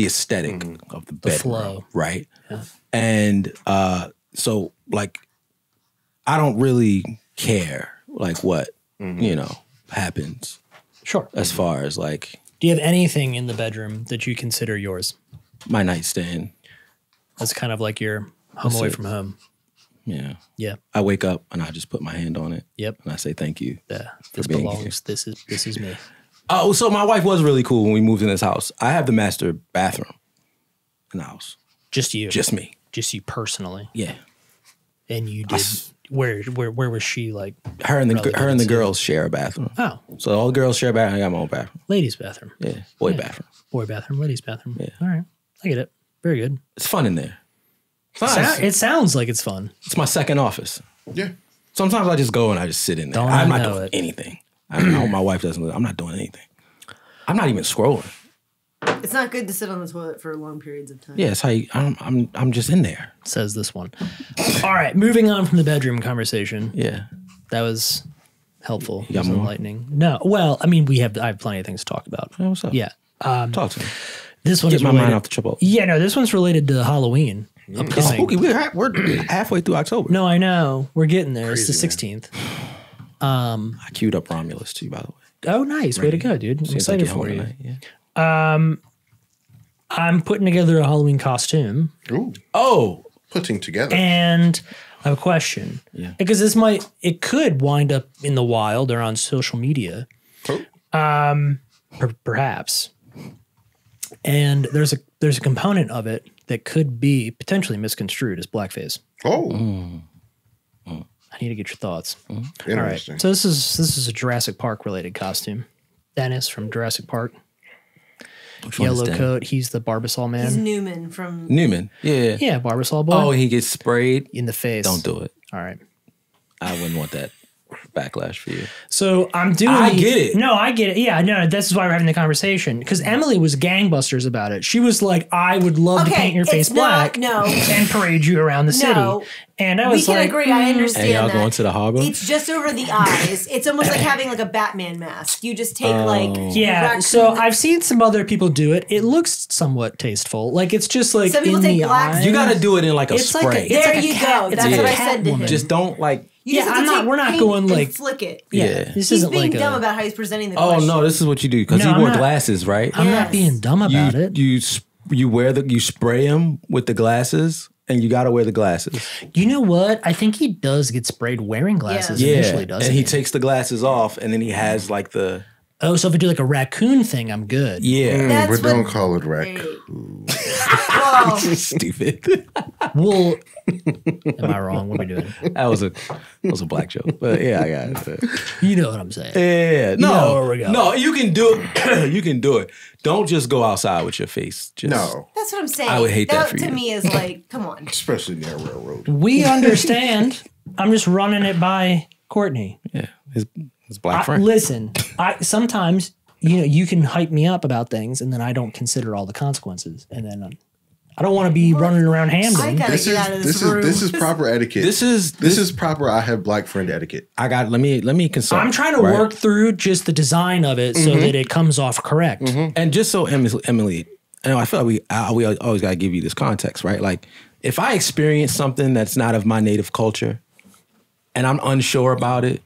of the bedroom, flow. right? Yeah. And so like, I don't really care like what happens. Sure. As far as like Do you have anything in the bedroom that you consider yours? my nightstand. That's kind of like your home away from home. Yeah. Yeah. I wake up and I just put my hand on it. Yep. And I say thank you. This being belongs. This is me. Oh, so my wife was really cool when we moved in this house. I have the master bathroom in the house. Just you. Just me. Just you personally. Yeah. And you did. Where was she like? Her and the Relegated to- girls share a bathroom. Oh, So all the girls share a bathroom. I got my own bathroom. ladies' bathroom. Yeah. Boy bathroom. Boy bathroom. Ladies' bathroom. Yeah. All right. I get it. Very good. It's fun in there. It's nice. It sounds like it's fun. It's my second office. Yeah. Sometimes I just go and I just sit in there. Don't I'm I not know doing it. anything. I hope my wife doesn't. I'm not doing anything. I'm not even scrolling. It's not good to sit on the toilet for long periods of time. Yeah, it's how I'm just in there. Says this one. All right. Moving on from the bedroom conversation. Yeah. That was helpful. It got was more? enlightening. No. Well, I mean, I have plenty of things to talk about. Hey, what's up? Yeah. Talk to me. This one Get is my related. mind off the Chipotle. Yeah, no, this one's related to Halloween. It's Upcoming. spooky. We're halfway through October. No, I know. We're getting there. Crazy, it's the 16th. I queued up Romulus too, by the way. Oh, nice. Way to go, dude. I'm Seems like excited you're for home you. tonight, Yeah. I'm putting together a Halloween costume, Ooh. Oh, Putting together. and I have a question. Yeah. Because it could wind up in the wild or on social media, Oh. perhaps. And there's a component of it that could be potentially misconstrued as blackface. Oh. I need to get your thoughts. All right. Interesting. So this is a Jurassic Park related costume. Dennis from Jurassic Park. which one is Yellow Dan? coat. He's the Barbasol man. He's Newman from. Newman. Yeah. Yeah, Barbasol boy. Oh, he gets sprayed. in the face. Don't do it. All right. I wouldn't want that backlash for you. So I'm doing. I get it. No, I get it. Yeah, no, this is why we're having the conversation because Emily was gangbusters about it. She was like, "I would love to Okay, paint your it's face black, not- no. and parade you around the No. city." And I We was can like, agree. I understand And y'all that. going to the harbor? It's just over the eyes. It's almost like having like a Batman mask. You just take like "Yeah." raccoon- So I've seen some other people do it. It looks somewhat tasteful. Like it's just like Some people in take the black- eye. You got to do it in like a It's spray. like a, it's There like a you cat, go. it's That's like what a I said to Catwoman. him. Just don't like. You just Yeah, have to take we're not paint going and like. flick it. Yeah. This He's isn't being like dumb a. about how he's presenting the Oh question. no, this is what you do because No, he I'm wore not- glasses, right? I'm not Yes. being dumb about it. You spray him with the glasses, and you got to wear the glasses. You know what? I think he does get sprayed wearing glasses initially, doesn't and he? he takes the glasses off, and then he has like the... Oh, so if I do like a raccoon thing, I'm good. Yeah. That's But don't call it raccoon. Well, Stupid. Well, am I wrong? What are we doing? That was a black joke. But yeah, I got it. You know what I'm saying. Yeah. know No. where we're going. No, you can do it. You can do it. Don't just go outside with your face. Just, No, that's what I'm saying. I would hate that for to you. me is like, come on. especially near a railroad. We understand. I'm just running it by Courtney. Yeah. His black friend. Listen, sometimes you can hype me up about things, and then I don't consider all the consequences, and then I don't want to be running around I Hamden. gotta This get out of is this room. this is proper etiquette. This is proper. I have black friend etiquette. I got. Let me consult. I'm trying to right? work through just the design of it so that it comes off correct. And just so Emily, I feel like we always got to give you this context, right? Like, if I experience something that's not of my native culture, and I'm unsure about it,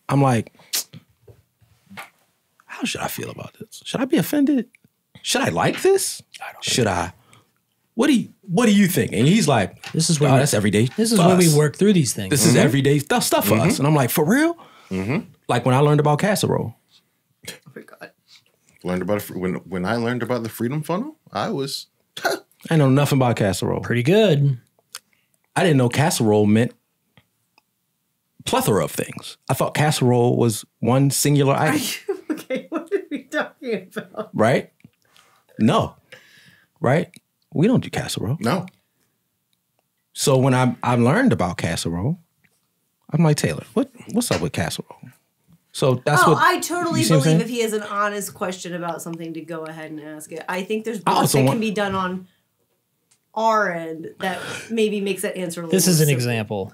I'm like, how should I feel about this? Should I be offended? Should I like this? Should I? What do you think? And he's like, This is where that's everyday. This is for where we us. work through these things. This is everyday stuff for us. And I'm like, for real? Like when I learned about casserole. Oh my God. Learned about it when I learned about the Freedom Funnel. I was I know nothing about casserole. Pretty good. I didn't know casserole meant plethora of things. I thought casserole was one singular item. Okay, what are we talking about? Right? No. Right? We don't do casserole. no. So when I learned about casserole, I'm like, Taylor, what's up with casserole? So that's what I totally you see what I'm believe saying? if he has an honest question about something to go ahead and ask it. I think there's I work also that want- can be done on our end that maybe makes that answer a little This is an simple. example.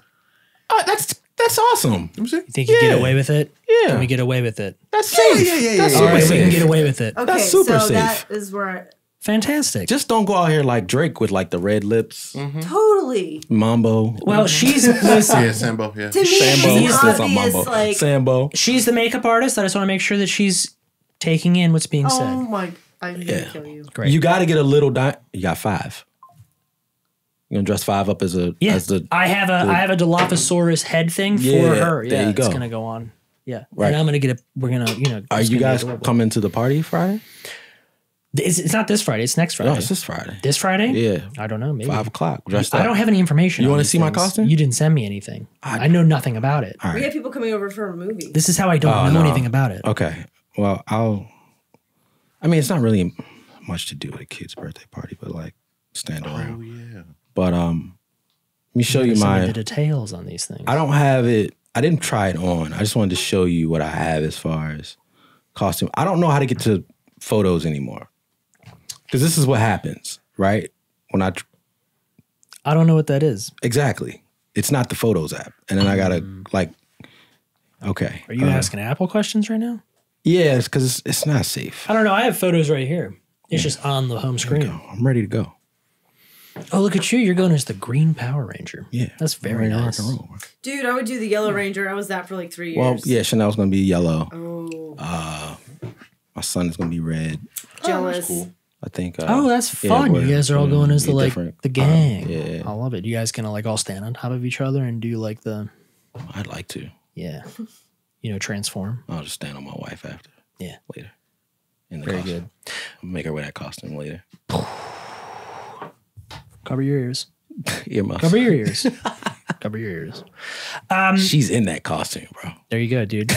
That's awesome. You think you get away with it? Yeah. Can we get away with it? That's safe. That's All super right, we safe. can get away with it. Okay, That's super so safe. that is where Fantastic. Just don't go out here like Drake with like the red lips, totally. Mambo. Well, listen. Yeah, Sambo. Yeah. To me, Sambo. it's That's not obvious, Mambo. like, Sambo. She's the makeup artist. I just want to make sure that she's taking in what's being oh said. my, I'm gonna kill you. Great. You got to get a little. You got 5. You gonna dress 5 up as a Yeah, as the I have a Dilophosaurus head thing for Yeah, her. there you It's go. gonna go on. Yeah, Right. and I'm gonna get we're gonna Are it's you gonna be guys adorable. coming to the party Friday? It's not this Friday. It's next Friday. No, it's this Friday. This Friday? Yeah. I don't know. Maybe 5:00. Dressed I up. don't have any information. You want wanna to see my costume? You didn't send me anything. I know nothing about it. All We right. have people coming over for a movie. This is how I don't know no. anything about it. Okay. Well, I mean, it's not really much to do at a kid's birthday party, but like stand around. Oh yeah. But let me show you Some of the my. details on these things. I don't have it. I didn't try it on. I just wanted to show you what I have as far as costume. I don't know how to get to photos anymore because this is what happens, right? When I don't know what that is. exactly, it's not the Photos app, and then I gotta like. Okay. Are you asking Apple questions right now? Yeah, it's because it's not safe. I don't know. I have photos right here. It's just on the home screen. I'm ready to go. Oh, look at you. You're going as the Green Power Ranger. Yeah, That's very Ready to nice. rock and roll. Dude, I would do the Yellow Ranger. I was that for like 3 years. Well, yeah, Chanel's gonna be yellow. Oh, My son is gonna be red. jealous. cool. I think. Oh, that's yeah, fun. You we're guys are all gonna going as be the different. the gang. Yeah. I love it. You guys gonna like all stand on top of each other and do like the I'd like to. transform. I'll just stand on my wife after. Yeah. Later. In the Very costume. good. I'll make her wear that costume later. Cover your ears. Earmuffs. Cover your ears. Cover your ears. She's in that costume, bro. There you go, dude.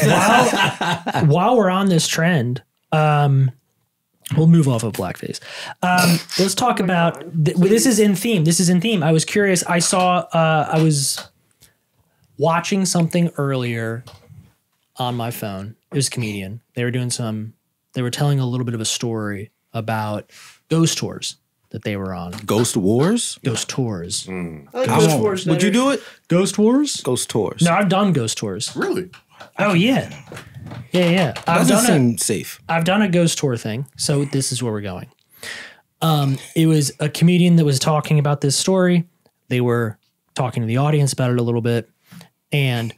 While we're on this trend, we'll move off of blackface. Let's talk about this is in theme. This is in theme. I was curious. I saw. I was watching something earlier on my phone. It was a comedian. They were doing some. They were telling a little bit of a story about ghost tours that they were on. Ghost Wars? Ghost tours. I like Ghost Wars Would you better. do it? Ghost tours? Ghost Tours. No, I've done ghost tours. Really? Oh yeah, yeah. I've Doesn't done seem safe. I've done a ghost tour thing, so this is where we're going. It was a comedian that was talking about this story. They were talking to the audience about it a little bit, and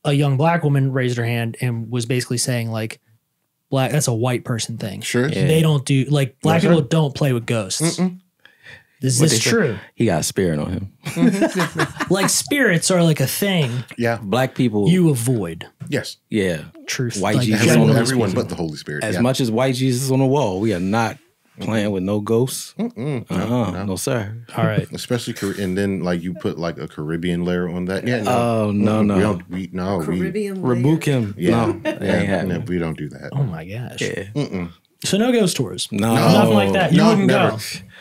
a young black woman raised her hand and was basically saying like, "Black, that's a white person thing. Sure. Yeah. They don't do like black sir. people don't play with ghosts." Is this true? He got a spirit on him. Like spirits are like a thing Yeah. Black people. you avoid. Yes. Yeah. Truth. White like, Jesus generally Everyone speaking. but the Holy Spirit. As yeah. much as white Jesus on the wall, we are not playing with no ghosts. No, sir. All right. Especially and then like you put like a Caribbean layer on that. Yeah. Oh, no. We don't. Caribbean Rebuke him. Yeah. No, that ain't happening. we don't do that. Oh my gosh. Yeah. So no ghost tours. No. Nothing like that. You wouldn't never. go.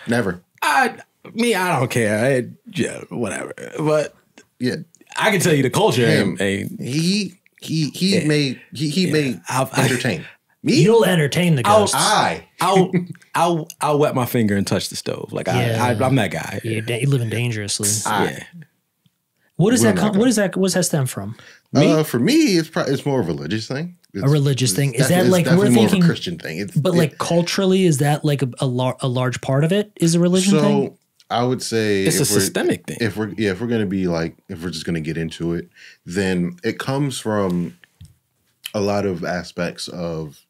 Never. I don't care. Yeah, whatever. But Yeah. I can tell you the culture Him. ain't. He made entertain. Me? You'll entertain the ghosts. I'll wet my finger and touch the stove. Like Yeah. I'm that guy. You're living dangerously. Yeah. What does We're that not come? What's that stem from? For me, it's more of a religious thing. A religious thing. Is that it's like we're definitely more of thinking a Christian thing? But like culturally, is that like a large part of it? Is a religion thing? So I would say It's a systemic thing. If we're gonna be like, if we're just gonna get into it, then it comes from a lot of aspects of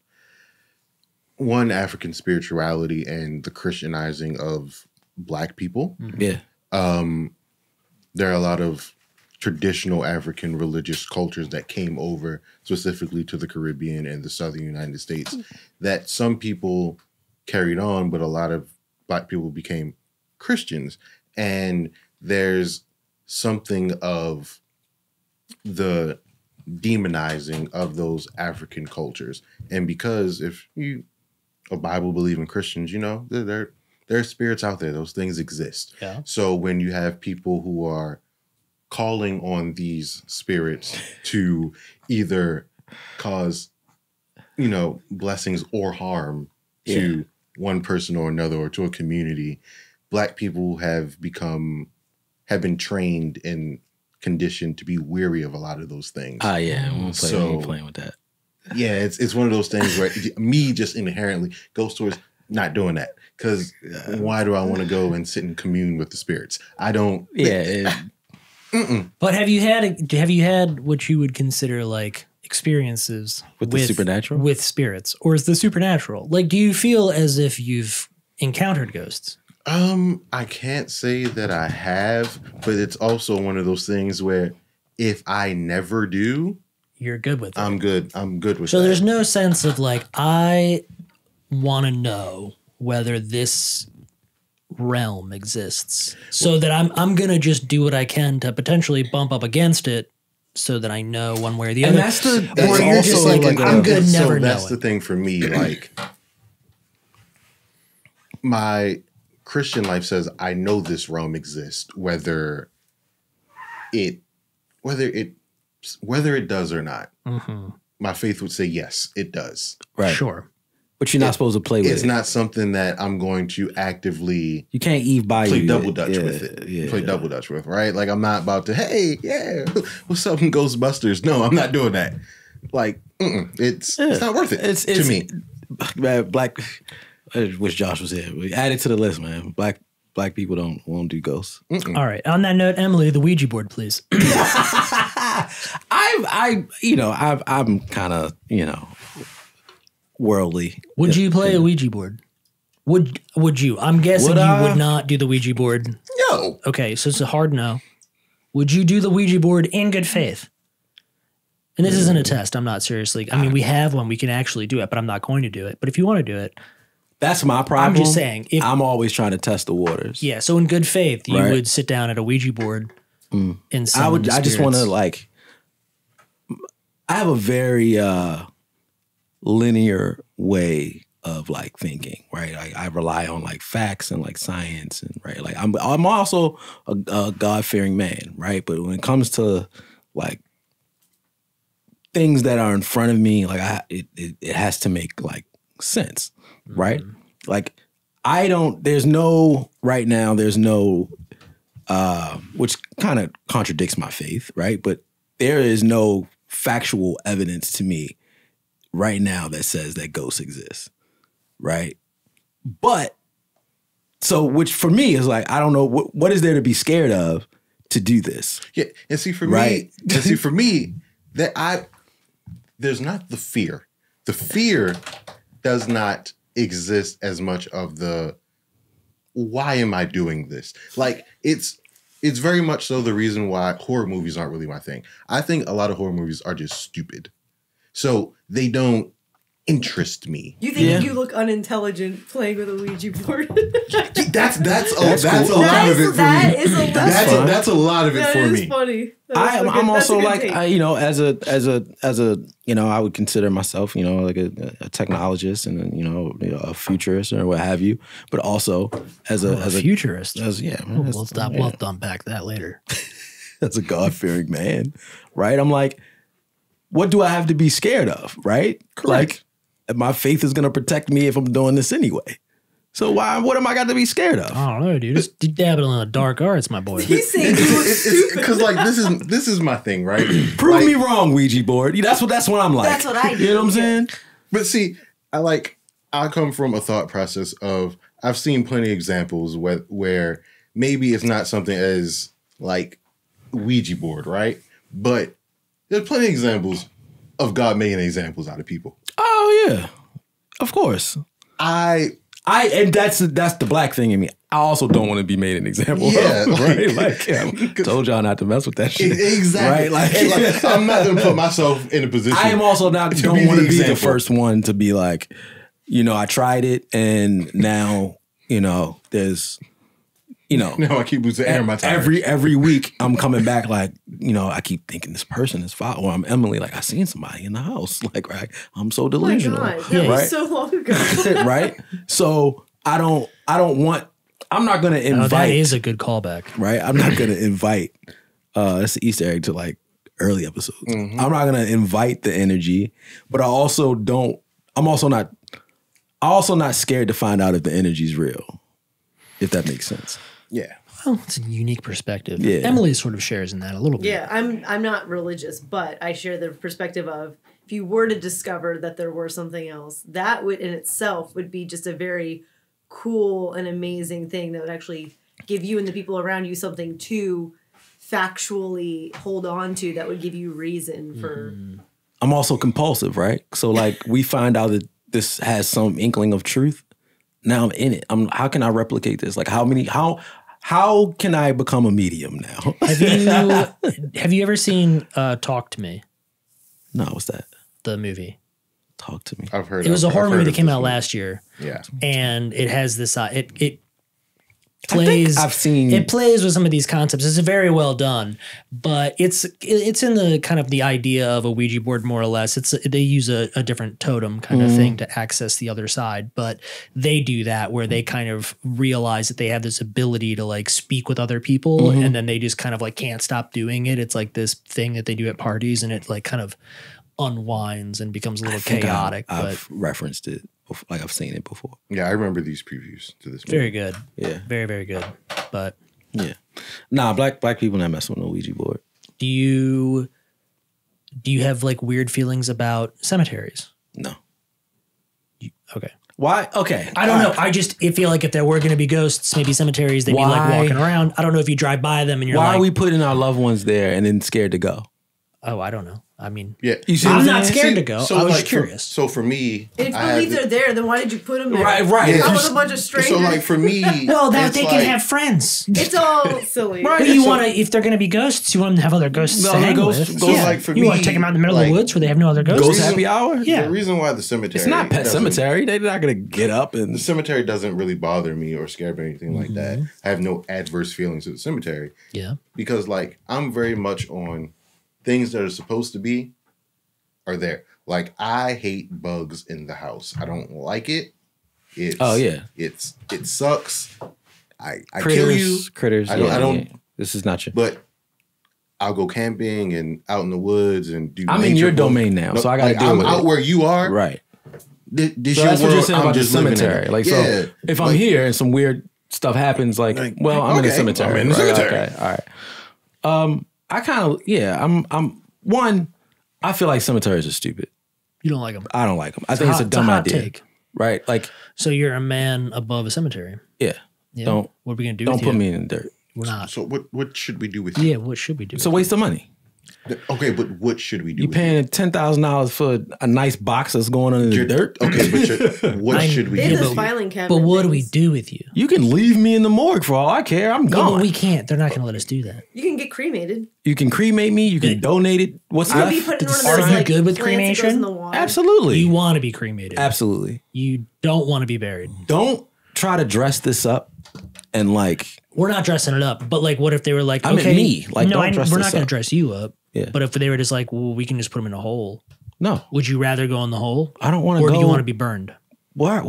one, African spirituality and the Christianizing of Black people. Yeah. There are a lot of traditional African religious cultures that came over specifically to the Caribbean and the southern United States that some people carried on, but a lot of Black people became Christians. And there's something of the demonizing of those African cultures. And because if you a Bible believing Christians, you know, there are spirits out there. Those things exist. Yeah. So when you have people who are calling on these spirits to either cause, you know, blessings or harm to one person or another or to a community, Black people have been trained and conditioned to be weary of a lot of those things. Yeah. We ain't playing with that. Yeah, it's one of those things where me just inherently ghost tours not doing that because why do I want to go and sit and commune with the spirits? I don't. Yeah. But have you had what you would consider like experiences With the supernatural? with spirits, or is the supernatural? Like, do you feel as if you've encountered ghosts? I can't say that I have, but it's also one of those things where if I never do, You're good with it. I'm good. I'm good with So that. there's no sense of like, I want to know whether this realm exists, so that I'm gonna just do what I can to potentially bump up against it, so that I know one way or the other. that's or you're just also like, like I'm good, so never that's knowing. the thing for me. Like my Christian life says, I know this realm exists, whether it does or not. My faith would say yes, it does. Right. Sure. But you're not supposed to play with It's it. not something that I'm going to actively You can't Eve by play you. double dutch with it. Play double dutch with, right? Like I'm not about to, hey, yeah, what's up in Ghostbusters? No, I'm not doing that. Like, it's not worth it to me. Man, Black. I wish Josh was here. We add it to the list, man. Black people won't do ghosts. All right. On that note, Emily, the Ouija board, please. I'm kind of, worldly. Would you play a Ouija board? Would you? I'm guessing you would not do the Ouija board. No. Okay, so it's a hard no. Would you do the Ouija board in good faith? And this isn't a test. I'm not seriously. I mean, we have one. We can actually do it, but I'm not going to do it. But if you want to do it, That's my problem. I'm just saying. I'm always trying to test the waters. Yeah, so in good faith, you Right. would sit down at a Ouija board and I just want to I have a very linear way of like thinking, right? I rely on like facts and like science and right. Like I'm also a God-fearing man, right? But when it comes to like things that are in front of me, like it has to make like sense, right? Like there's no which kind of contradicts my faith, right? But there is no factual evidence to me right now that says that ghosts exist, right? But so, which for me is like, I don't know what is there to be scared of to do this. Yeah, and see for Right. me, there's not the fear. The fear does not exist as much of the why am I doing this? Like, it's very much so the reason why horror movies aren't really my thing. I think a lot of horror movies are just stupid. So they don't interest me. You think you look unintelligent playing with a Ouija board? That's a lot of it for me. That's a lot of it for me. Funny. I'm also like, as a I would consider myself, like a technologist and a futurist or what have you, but also as a futurist. We'll unpack that later. As a God-fearing man, right? I'm like, what do I have to be scared of, right? Correct. Like, my faith is going to protect me if I'm doing this anyway. So what am I got to be scared of? I don't know, dude. Just dabbling in the dark arts, my boy. He's saying because like this is my thing, right? Prove me wrong, Ouija board. That's what I'm like. That's what I do. You know what I'm saying? But see, I come from a thought process of I've seen plenty of examples where maybe it's not something as like Ouija board, right? But there's plenty of examples of God making examples out of people. Oh yeah, of course. And that's the black thing in me. I also don't want to be made an example of, right? Like, told y'all not to mess with that shit. Exactly. Right? Like I'm not going to put myself in a position. I am also don't want to be the first one to be like, I tried it and now, there's, now I keep losing air in my tires. Every week I'm coming back like, I keep thinking this person is foul. Or I'm Emily, like I seen somebody in the house. Like, right? I'm so delusional. Oh my God. That was so long ago. Right? So I'm not gonna invite. That is a good callback. Right? I'm not gonna invite that's the Easter egg to like early episodes. Mm-hmm. I'm not gonna invite the energy, but I'm also not scared to find out if the energy's real. If that makes sense. Yeah. Well, it's a unique perspective. Yeah. Emily sort of shares in that a little bit. Yeah, I'm not religious, but I share the perspective of if you were to discover that there were something else, that would in itself would be just a very cool and amazing thing that would actually give you and the people around you something to factually hold on to that would give you reason for. I'm also compulsive, right? So like we find out that this has some inkling of truth. Now I'm in it. How can I replicate this? Like how can I become a medium now? Have you ever seen Talk to Me? No, what's that? The movie. Talk to Me. I've heard. It was a horror movie that came out last year. Yeah, and it has this. It plays. I've seen. It plays with some of these concepts. It's very well done, but it's in the kind of the idea of a Ouija board, more or less. They use a different totem kind of thing to access the other side, but they do that where they kind of realize that they have this ability to like speak with other people, and then they just kind of like can't stop doing it. It's like this thing that they do at parties, and it like kind of unwinds and becomes a little chaotic. I've referenced it. Like I've seen it before. Yeah, I remember these previews to this movie. Very good. Yeah. Very, very good. But yeah. Nah, black people not messing with no Ouija board. Do you have like weird feelings about cemeteries? No. Okay. Why? Okay. I don't know. I feel like if there were going to be ghosts, maybe cemeteries, they'd be like walking around. I don't know if you drive by them and you're why are we putting our loved ones there and then scared to go? Oh, I don't know. I mean, yeah, I'm not scared to go. I was just curious. So for me, if you believe they're there, then why did you put them there? Right. Yeah. Not with a bunch of strangers. So like for me, well, that they can have friends. It's all silly. Right. But you want to, if they're going to be ghosts, you want them to have other ghosts to hang with. Yeah. Like for you want to take them out in the middle of the woods where they have no other ghosts. Ghost happy hour. Yeah. The reason why the cemetery, it's not Pet Cemetery. They're not going to get up and the cemetery doesn't really bother me or scare me or anything like that. I have no adverse feelings to the cemetery. Yeah. Because like I'm very much on things that are supposed to be are there. Like I hate bugs in the house. I don't like it. It sucks. I kill you. Critters. I don't. This is not you. But I'll go camping and out in the woods and do. I'm in your domain now, so I got to deal with it. I'm out where you are. Right. This so your that's world, what you're saying about the cemetery. Like, yeah. so if I'm here and some weird stuff happens, I'm in the cemetery. I'm in the cemetery. Okay. All right. I kind of, I'm one. I feel like cemeteries are stupid. You don't like them? I don't like them. I think it's a dumb idea. Take. Right? Like, so you're a man above a cemetery. Yeah. What are we gonna do? Don't put me in the dirt. We're not. So what should we do with you? Yeah. What should we do? It's a waste of money. Okay, but what should we do? You paying $10,000 for a nice box that's going under the dirt? Okay, but what should we They do? have those filing cabinet. But what do we things. do with you? You can leave me in the morgue for all I care. I'm Yeah, gone. but we can't. They're not going to let us do that. You can get cremated. You can cremate me. You can donate it. What's You could be left? put in one of Are those you like good with plants that goes cremation? in the water. Absolutely. You want to be cremated. Absolutely. You don't want to be buried. Don't try to dress this up and like. We're not dressing it up, but like, what if they were like, I meant okay, me. Like, no, don't dress we're this not going to up. dress you up. Yeah. But if they were just like, well, we can just put them in a hole. No, Would you rather go in the hole? I don't want to Or go. do you want to be burned? Why?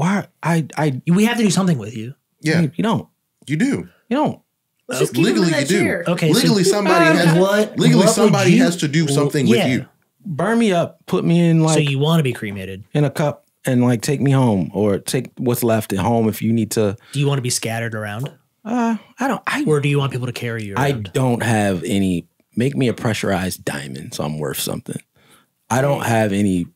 We have to do something with you. Yeah, You don't. you do. You don't. Let's just keep him in Legally, that you do. chair. Okay, so- Legally, somebody has. What Legally, would somebody you- has to do something with yeah. you. Burn me up. Put me in So like you want to be cremated. in a cup and like take me home or take what's left at home if you need to. Do you want to be scattered around? I don't. Or do you want people to carry you I around? don't have any. Make me a pressurized diamond, so I'm worth something. I don't have any.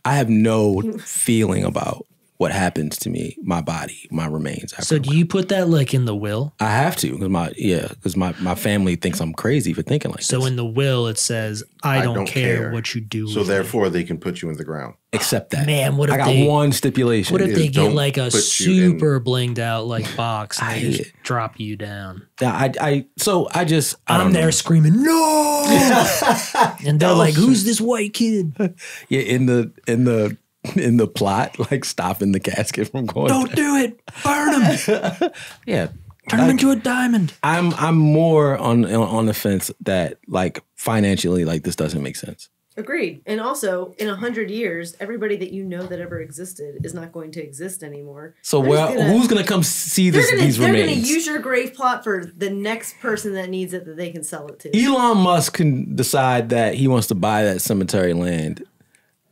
I have no feeling about what happens to me, my body, my remains. So do you put that like in the will? I have to because my family thinks I'm crazy for thinking like So this. in the will, it says, I don't care what you do. So with therefore, they can put you in the ground. Accept that. Man, what if I got they- one stipulation. What if is they get don't like a put you in- super blinged out like box and I they hate just it. drop you down? I I'm don't there know. screaming, no! And they're like, who's this white kid? Yeah, in the plot, like stopping the casket from going. Don't do it. Burn him. Yeah, Turn him into a diamond. I'm more on the fence that like financially, like this doesn't make sense. Agreed. And also, in 100 years, everybody that you know that ever existed is not going to exist anymore. So who's gonna come see They're these going to remains? use your grave plot for the next person that needs it that they can sell it to. Elon Musk can decide that he wants to buy that cemetery land,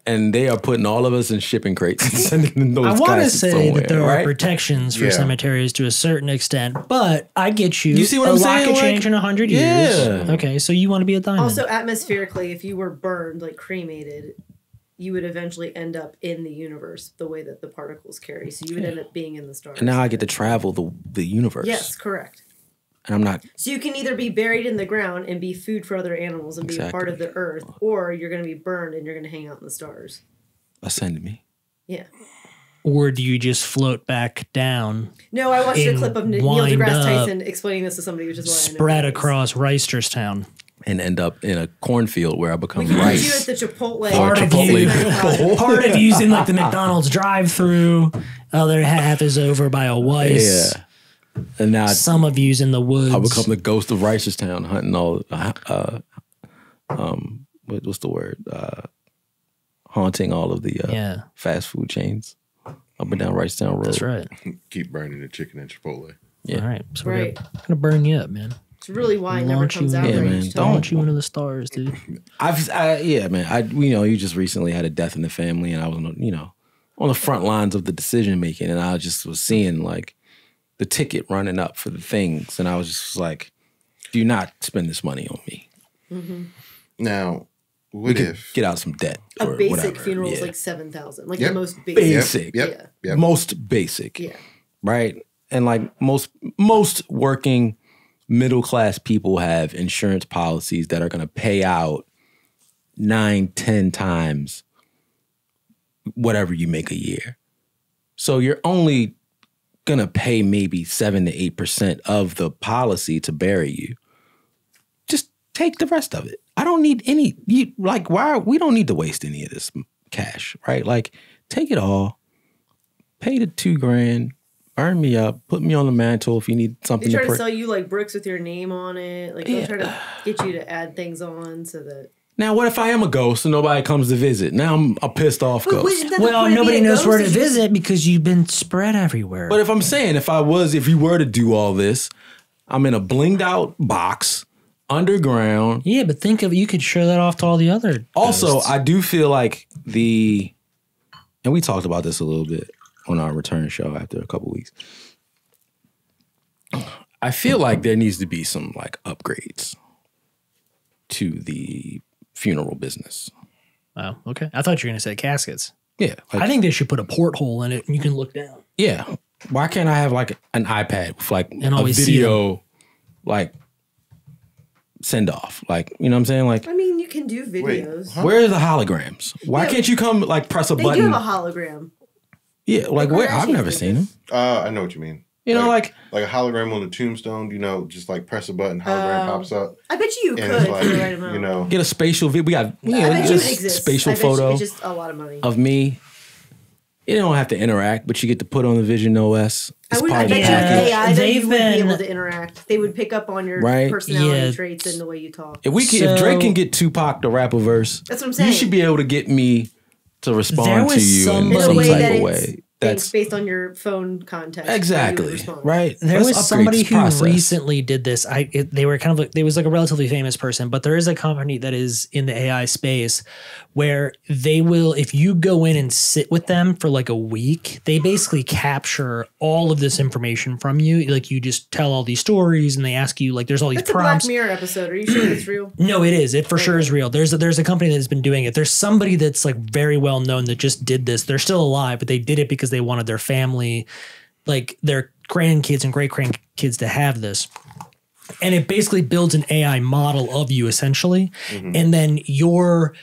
and they are putting all of us in shipping crates and sending them those I want to caskets say somewhere, that there are right? protections for Yeah. cemeteries to a certain extent, but I get you. You see what a I'm lot saying? could Like, change in 100 years. yeah. Okay, so you want to be a diamond. Also, atmospherically, if you were burned, like cremated, you would eventually end up in the universe the way that the particles carry. So you would end up being in the stars. And now I get to travel the universe. Yes, correct. And I'm not. So you can either be buried in the ground and be food for other animals and be a part of the earth, or you're going to be burned and you're going to hang out in the stars. Ascend me. Yeah. or do you just float back down? No, I watched a and clip of Neil wind deGrasse up, Tyson explaining this to somebody, which is why I know spread what it is. across Reisterstown. And end up in a cornfield where I become We can put you at rice. the Chipotle. Or Chipotle. Part of using like the McDonald's drive-through. Other half is over by a Weiss. Yeah. And now Some of you's in the woods. I become the ghost of Reisterstown, hunting all. What's the word? Haunting all of the fast food chains up and down Reisterstown Road. That's right. Keep burning the chicken at Chipotle. Yeah. All right. So Right. we're gonna burn you up, man. It's really why it never Launch you comes in- out. Yeah, right? man. Just Don't- Launch you into the stars, dude. Yeah, man. You just recently had a death in the family, and I was on the front lines of the decision making, and I just was seeing like the ticket running up for the things, and I was just like, "Do not spend this money on me. Now, what if Get out some debt A or basic whatever." funeral is Yeah. like 7,000, like Yep. the most basic. Basic. Yep. Most basic, Yeah. right? And like most working middle class people have insurance policies that are going to pay out 9-10 times whatever you make a year. So you're only going to pay maybe 7 to 8% of the policy to bury you. Just take the rest of it. I don't need any, we don't need to waste any of this cash, right? Like take it all, pay the $2,000, burn me up, put me on the mantle if you need something They try to to sell you like bricks with your name on it. Like they'll try to get you to add things on so that. Now, what if I am a ghost and nobody comes to visit? Now I'm a pissed off ghost. Well, nobody knows where to visit because you've been spread everywhere. But if I'm saying, if you were to do all this, I'm in a blinged out box, underground. Yeah, but think of you could show that off to all the other. Also, ghosts. I do feel like and we talked about this a little bit on our return show after a couple weeks. I feel like there needs to be some like upgrades to the funeral business. Oh, okay. I thought you were going to say caskets. Yeah. I think they should put a porthole in it and you can look down. Yeah. Why can't I have like an iPad with like And a always see video like send off. Like, you know what I'm saying? Like, I mean, you can do videos. where are the holograms? Why can't you come like press a They button? do have a hologram. Yeah, like where? I've never seen them. I know what you mean. You know, like a hologram on the tombstone. You know, just like press a button, hologram pops up. I bet you could it's like, for the right amount. You know, get a spatial video. We got I bet you it just exists. spatial I bet photo it's just a lot of money. of me. You don't have to interact, but you get to put on the Vision OS. I It's bet part of you the with package. AI, though, you would be They've able to interact. They would pick up on your Right? personality traits and the way you talk. If Drake can get Tupac to rap a verse, That's what I'm saying. you should be able to get me to There respond was to you in somebody- some in a way type that of it's way. That's based on your phone context. how you would exactly respond. right. There Let's was upgrade somebody this who process. recently did this. They were kind of like, there was like a relatively famous person, but there is a company that is in the AI space where they will, if you go in and sit with them for like a week, they basically capture all of this information from you. Like you just tell all these stories and they ask you like, there's all these That's a prompts. Black Mirror episode. Are you sure it's real? No, it is. It for sure is real. There's a company that's been doing it. There's somebody that's like very well known that just did this. They're still alive, but they did it because they wanted their family, like their grandkids and great grandkids, to have this. And it basically builds an AI model of you essentially. And then you're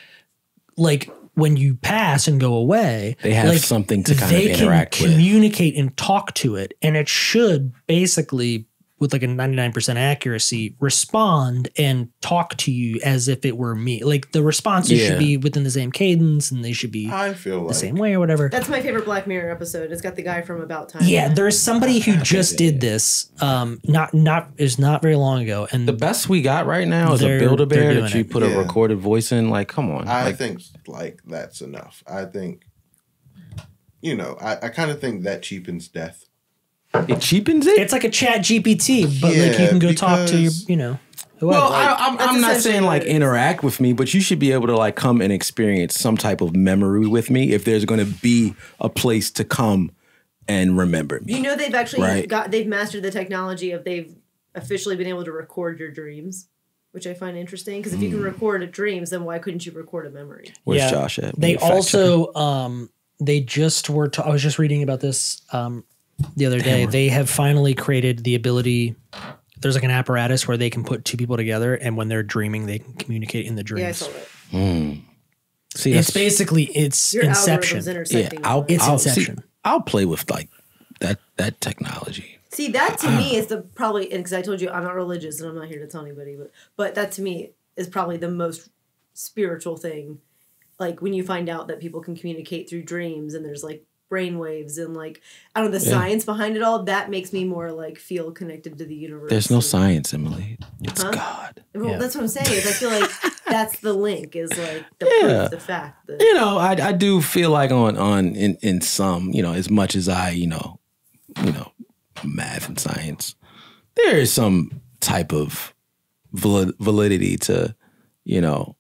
like, when you pass and go away, They have like, something to kind of they interact can with. communicate and talk to it, and it should basically, with like a 99% accuracy, respond and talk to you as if it were me. Like the responses Yeah. should be within the same cadence, and they should be I feel the like same way or whatever. That's my favorite Black Mirror episode. It's got the guy from About Time. Yeah, there's somebody who just did this. Not very long ago, and The best we got right now is a They're Build-A-Bear doing that you it. put a Yeah. recorded voice in. Like, come on. I Like, think like that's enough. I think, you know, I kind of think that cheapens death. it cheapens it. it's like a Chat GPT, but like you Yeah, can go talk to your, because- whoever. Well, that's I'm not essentially saying what like it is. interact with me, but you should be able to like come and experience some type of memory with me if there's going to be a place to come and remember me. You know, they've actually Right. they've mastered the technology of they've officially been able to record your dreams, which I find interesting because if you can record dreams, then why couldn't you record a memory? Where's Yeah. Josh at? They Fact checker. also, they just were. I was just reading about this the other day. They have finally created the ability. There's like an apparatus where they can put two people together, and when they're dreaming, they can communicate in the dreams. Yeah, I saw that. See, It's that's- basically it's Your Inception. algorithms intersecting. It's I'll Inception. See, I'll play with like that technology. See, that to me is the probably, because I told you I'm not religious and I'm not here to tell anybody, but that to me is probably the most spiritual thing. Like when you find out that people can communicate through dreams and there's like brainwaves and like, I don't know, the science behind it all, that makes me more like feel connected to the universe. There's no And- science, Emily. It's God. Well, Yeah. that's what I'm saying. Is I feel like that's the link. Is like the Yeah. proof, the fact. That, You know, I do feel like in some, you know, as much as I, you know, math and science, there is some type of validity to, you know,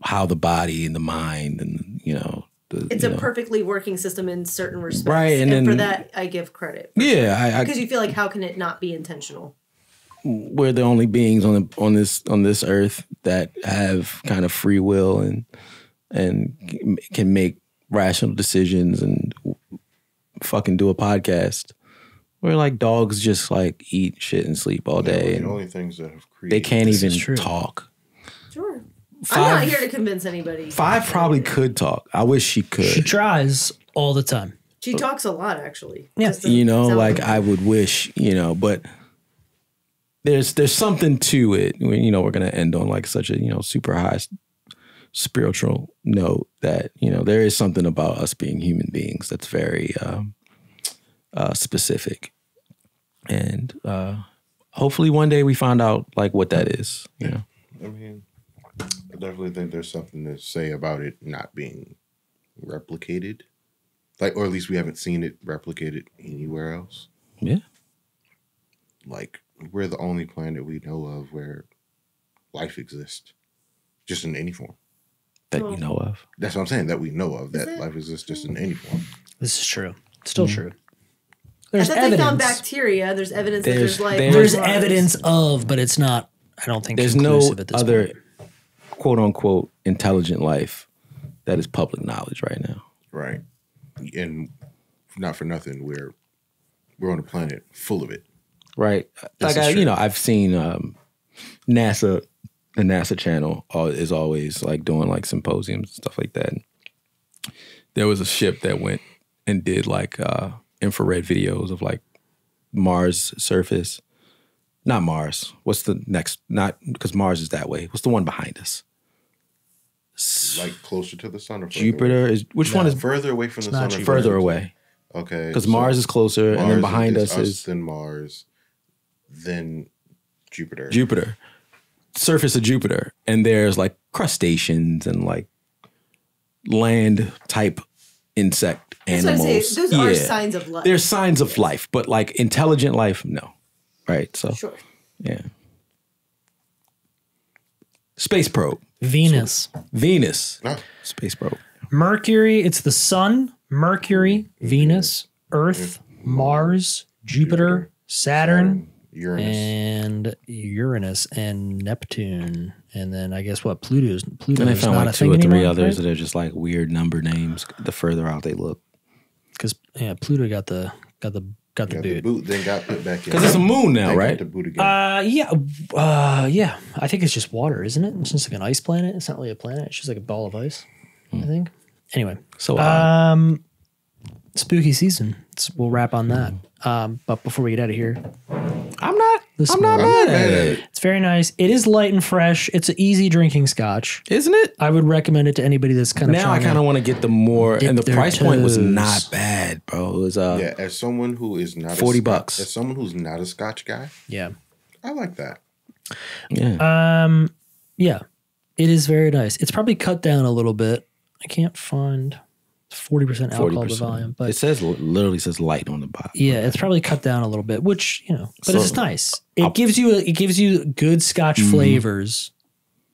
how the body and the mind and, you know, it's a perfectly working system in certain respects, Right, and and for then- that I give credit. yeah, Because you feel like how can it not be intentional? we're the only beings on this earth that have kind of free will and can make rational decisions and fucking do a podcast. We're like dogs, just like eat shit and sleep all day, The and only things that have created they can't This even is true. talk. Sure. I'm not Five- here to convince anybody. Five probably could talk. I wish she could. She tries all the time. She talks a lot, actually. Yeah. Just doesn't You know, sound like I would wish, you know, but there's something to it. You know, we're gonna end on like such a, you know, super high spiritual note that, you know, there is something about us being human beings that's very specific, and hopefully one day we find out like what that is. You know, I mean, I definitely think there's something to say about it not being replicated. Like, or at least we haven't seen it replicated anywhere else. yeah. Like, we're the only planet we know of where life exists, just in any form. That Well, you know of. That's what I'm saying, that we know of, that it? life exists just in any form. This is true. Still true. I There's thought they found evidence. bacteria. There's evidence that There's- there's like There's There's evidence of, but it's not. I don't think There's no conclusive at this other point. quote unquote intelligent life that is public knowledge right now. Right. And not for nothing, we're on a planet full of it. Right. This Like is true. you know, I've seen NASA, the NASA channel is always like doing like symposiums and stuff like that. There was a ship that went and did like infrared videos of like Mars surface. Not Mars. What's the next? Not because Mars is that way. What's the one behind us? Like closer to the sun or Jupiter is which one is further away from the sun? Or further away? Okay, because Mars is closer, and then behind us is then Mars, then Jupiter. Jupiter, surface of Jupiter, and there's like crustaceans and like land type insect animals. That's what I say. Those are signs of life. There's signs of life, but like intelligent life, no. Right. So sure. Yeah. Space probe. Venus. Space probe. Mercury, it's the sun, Mercury, Venus, Earth, Mars, Jupiter, Saturn, Uranus, and Neptune. And then I guess what? Pluto's And they found not like a 2 or thing 3 anymore, others right? that are just like weird number names the further out they look. Because Pluto got the boot. Then got put back in. Because it's a moon now, right? The boot again. Yeah. I think it's just water, isn't it? It's just like an ice planet. It's not really a planet. It's just like a ball of ice, I think. Anyway. So spooky season. We'll wrap on that. But before we get out of here, I'm not mad at it. it's very nice. It is light and fresh. It's an easy drinking scotch. Isn't it? I would recommend it to anybody that's kind of Now I kind of want to get the more, dip and the their price point was toes. not bad, bro. It was As someone who is not $40. As someone who's not a Scotch guy, Yeah. I like that. yeah. Yeah. It is very nice. It's probably cut down a little bit. I can't find 40% alcohol to volume, but it literally says light on the bottom. yeah, it's probably cut down a little bit, which, but So, it's nice. It gives you good Scotch flavors,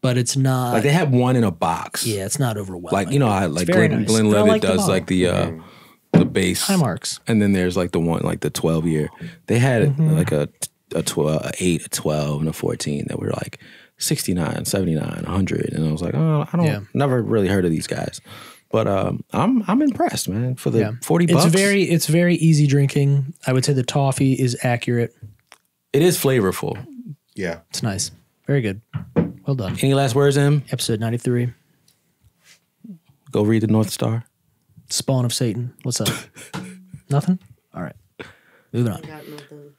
but it's not Like they had one in a box. yeah, it's not overwhelming. Like I like very Glenn, nice. Glenn But I Levitt like the does bottle. like the base High marks. and then there's like the one like the 12-year. They had like a 12, a 8, a 12, and a 14 that were like 69, 79, 100, and I was like, oh, I don't never really heard of these guys. But I'm impressed, man. For the $40, It's very easy drinking. I would say the toffee is accurate. it is flavorful. Yeah. It's nice. Very good. Well done. Any last words, Em? Episode 93. Go read the North Star. Spawn of Satan. What's up? Nothing? All right. Moving on. I got nothing.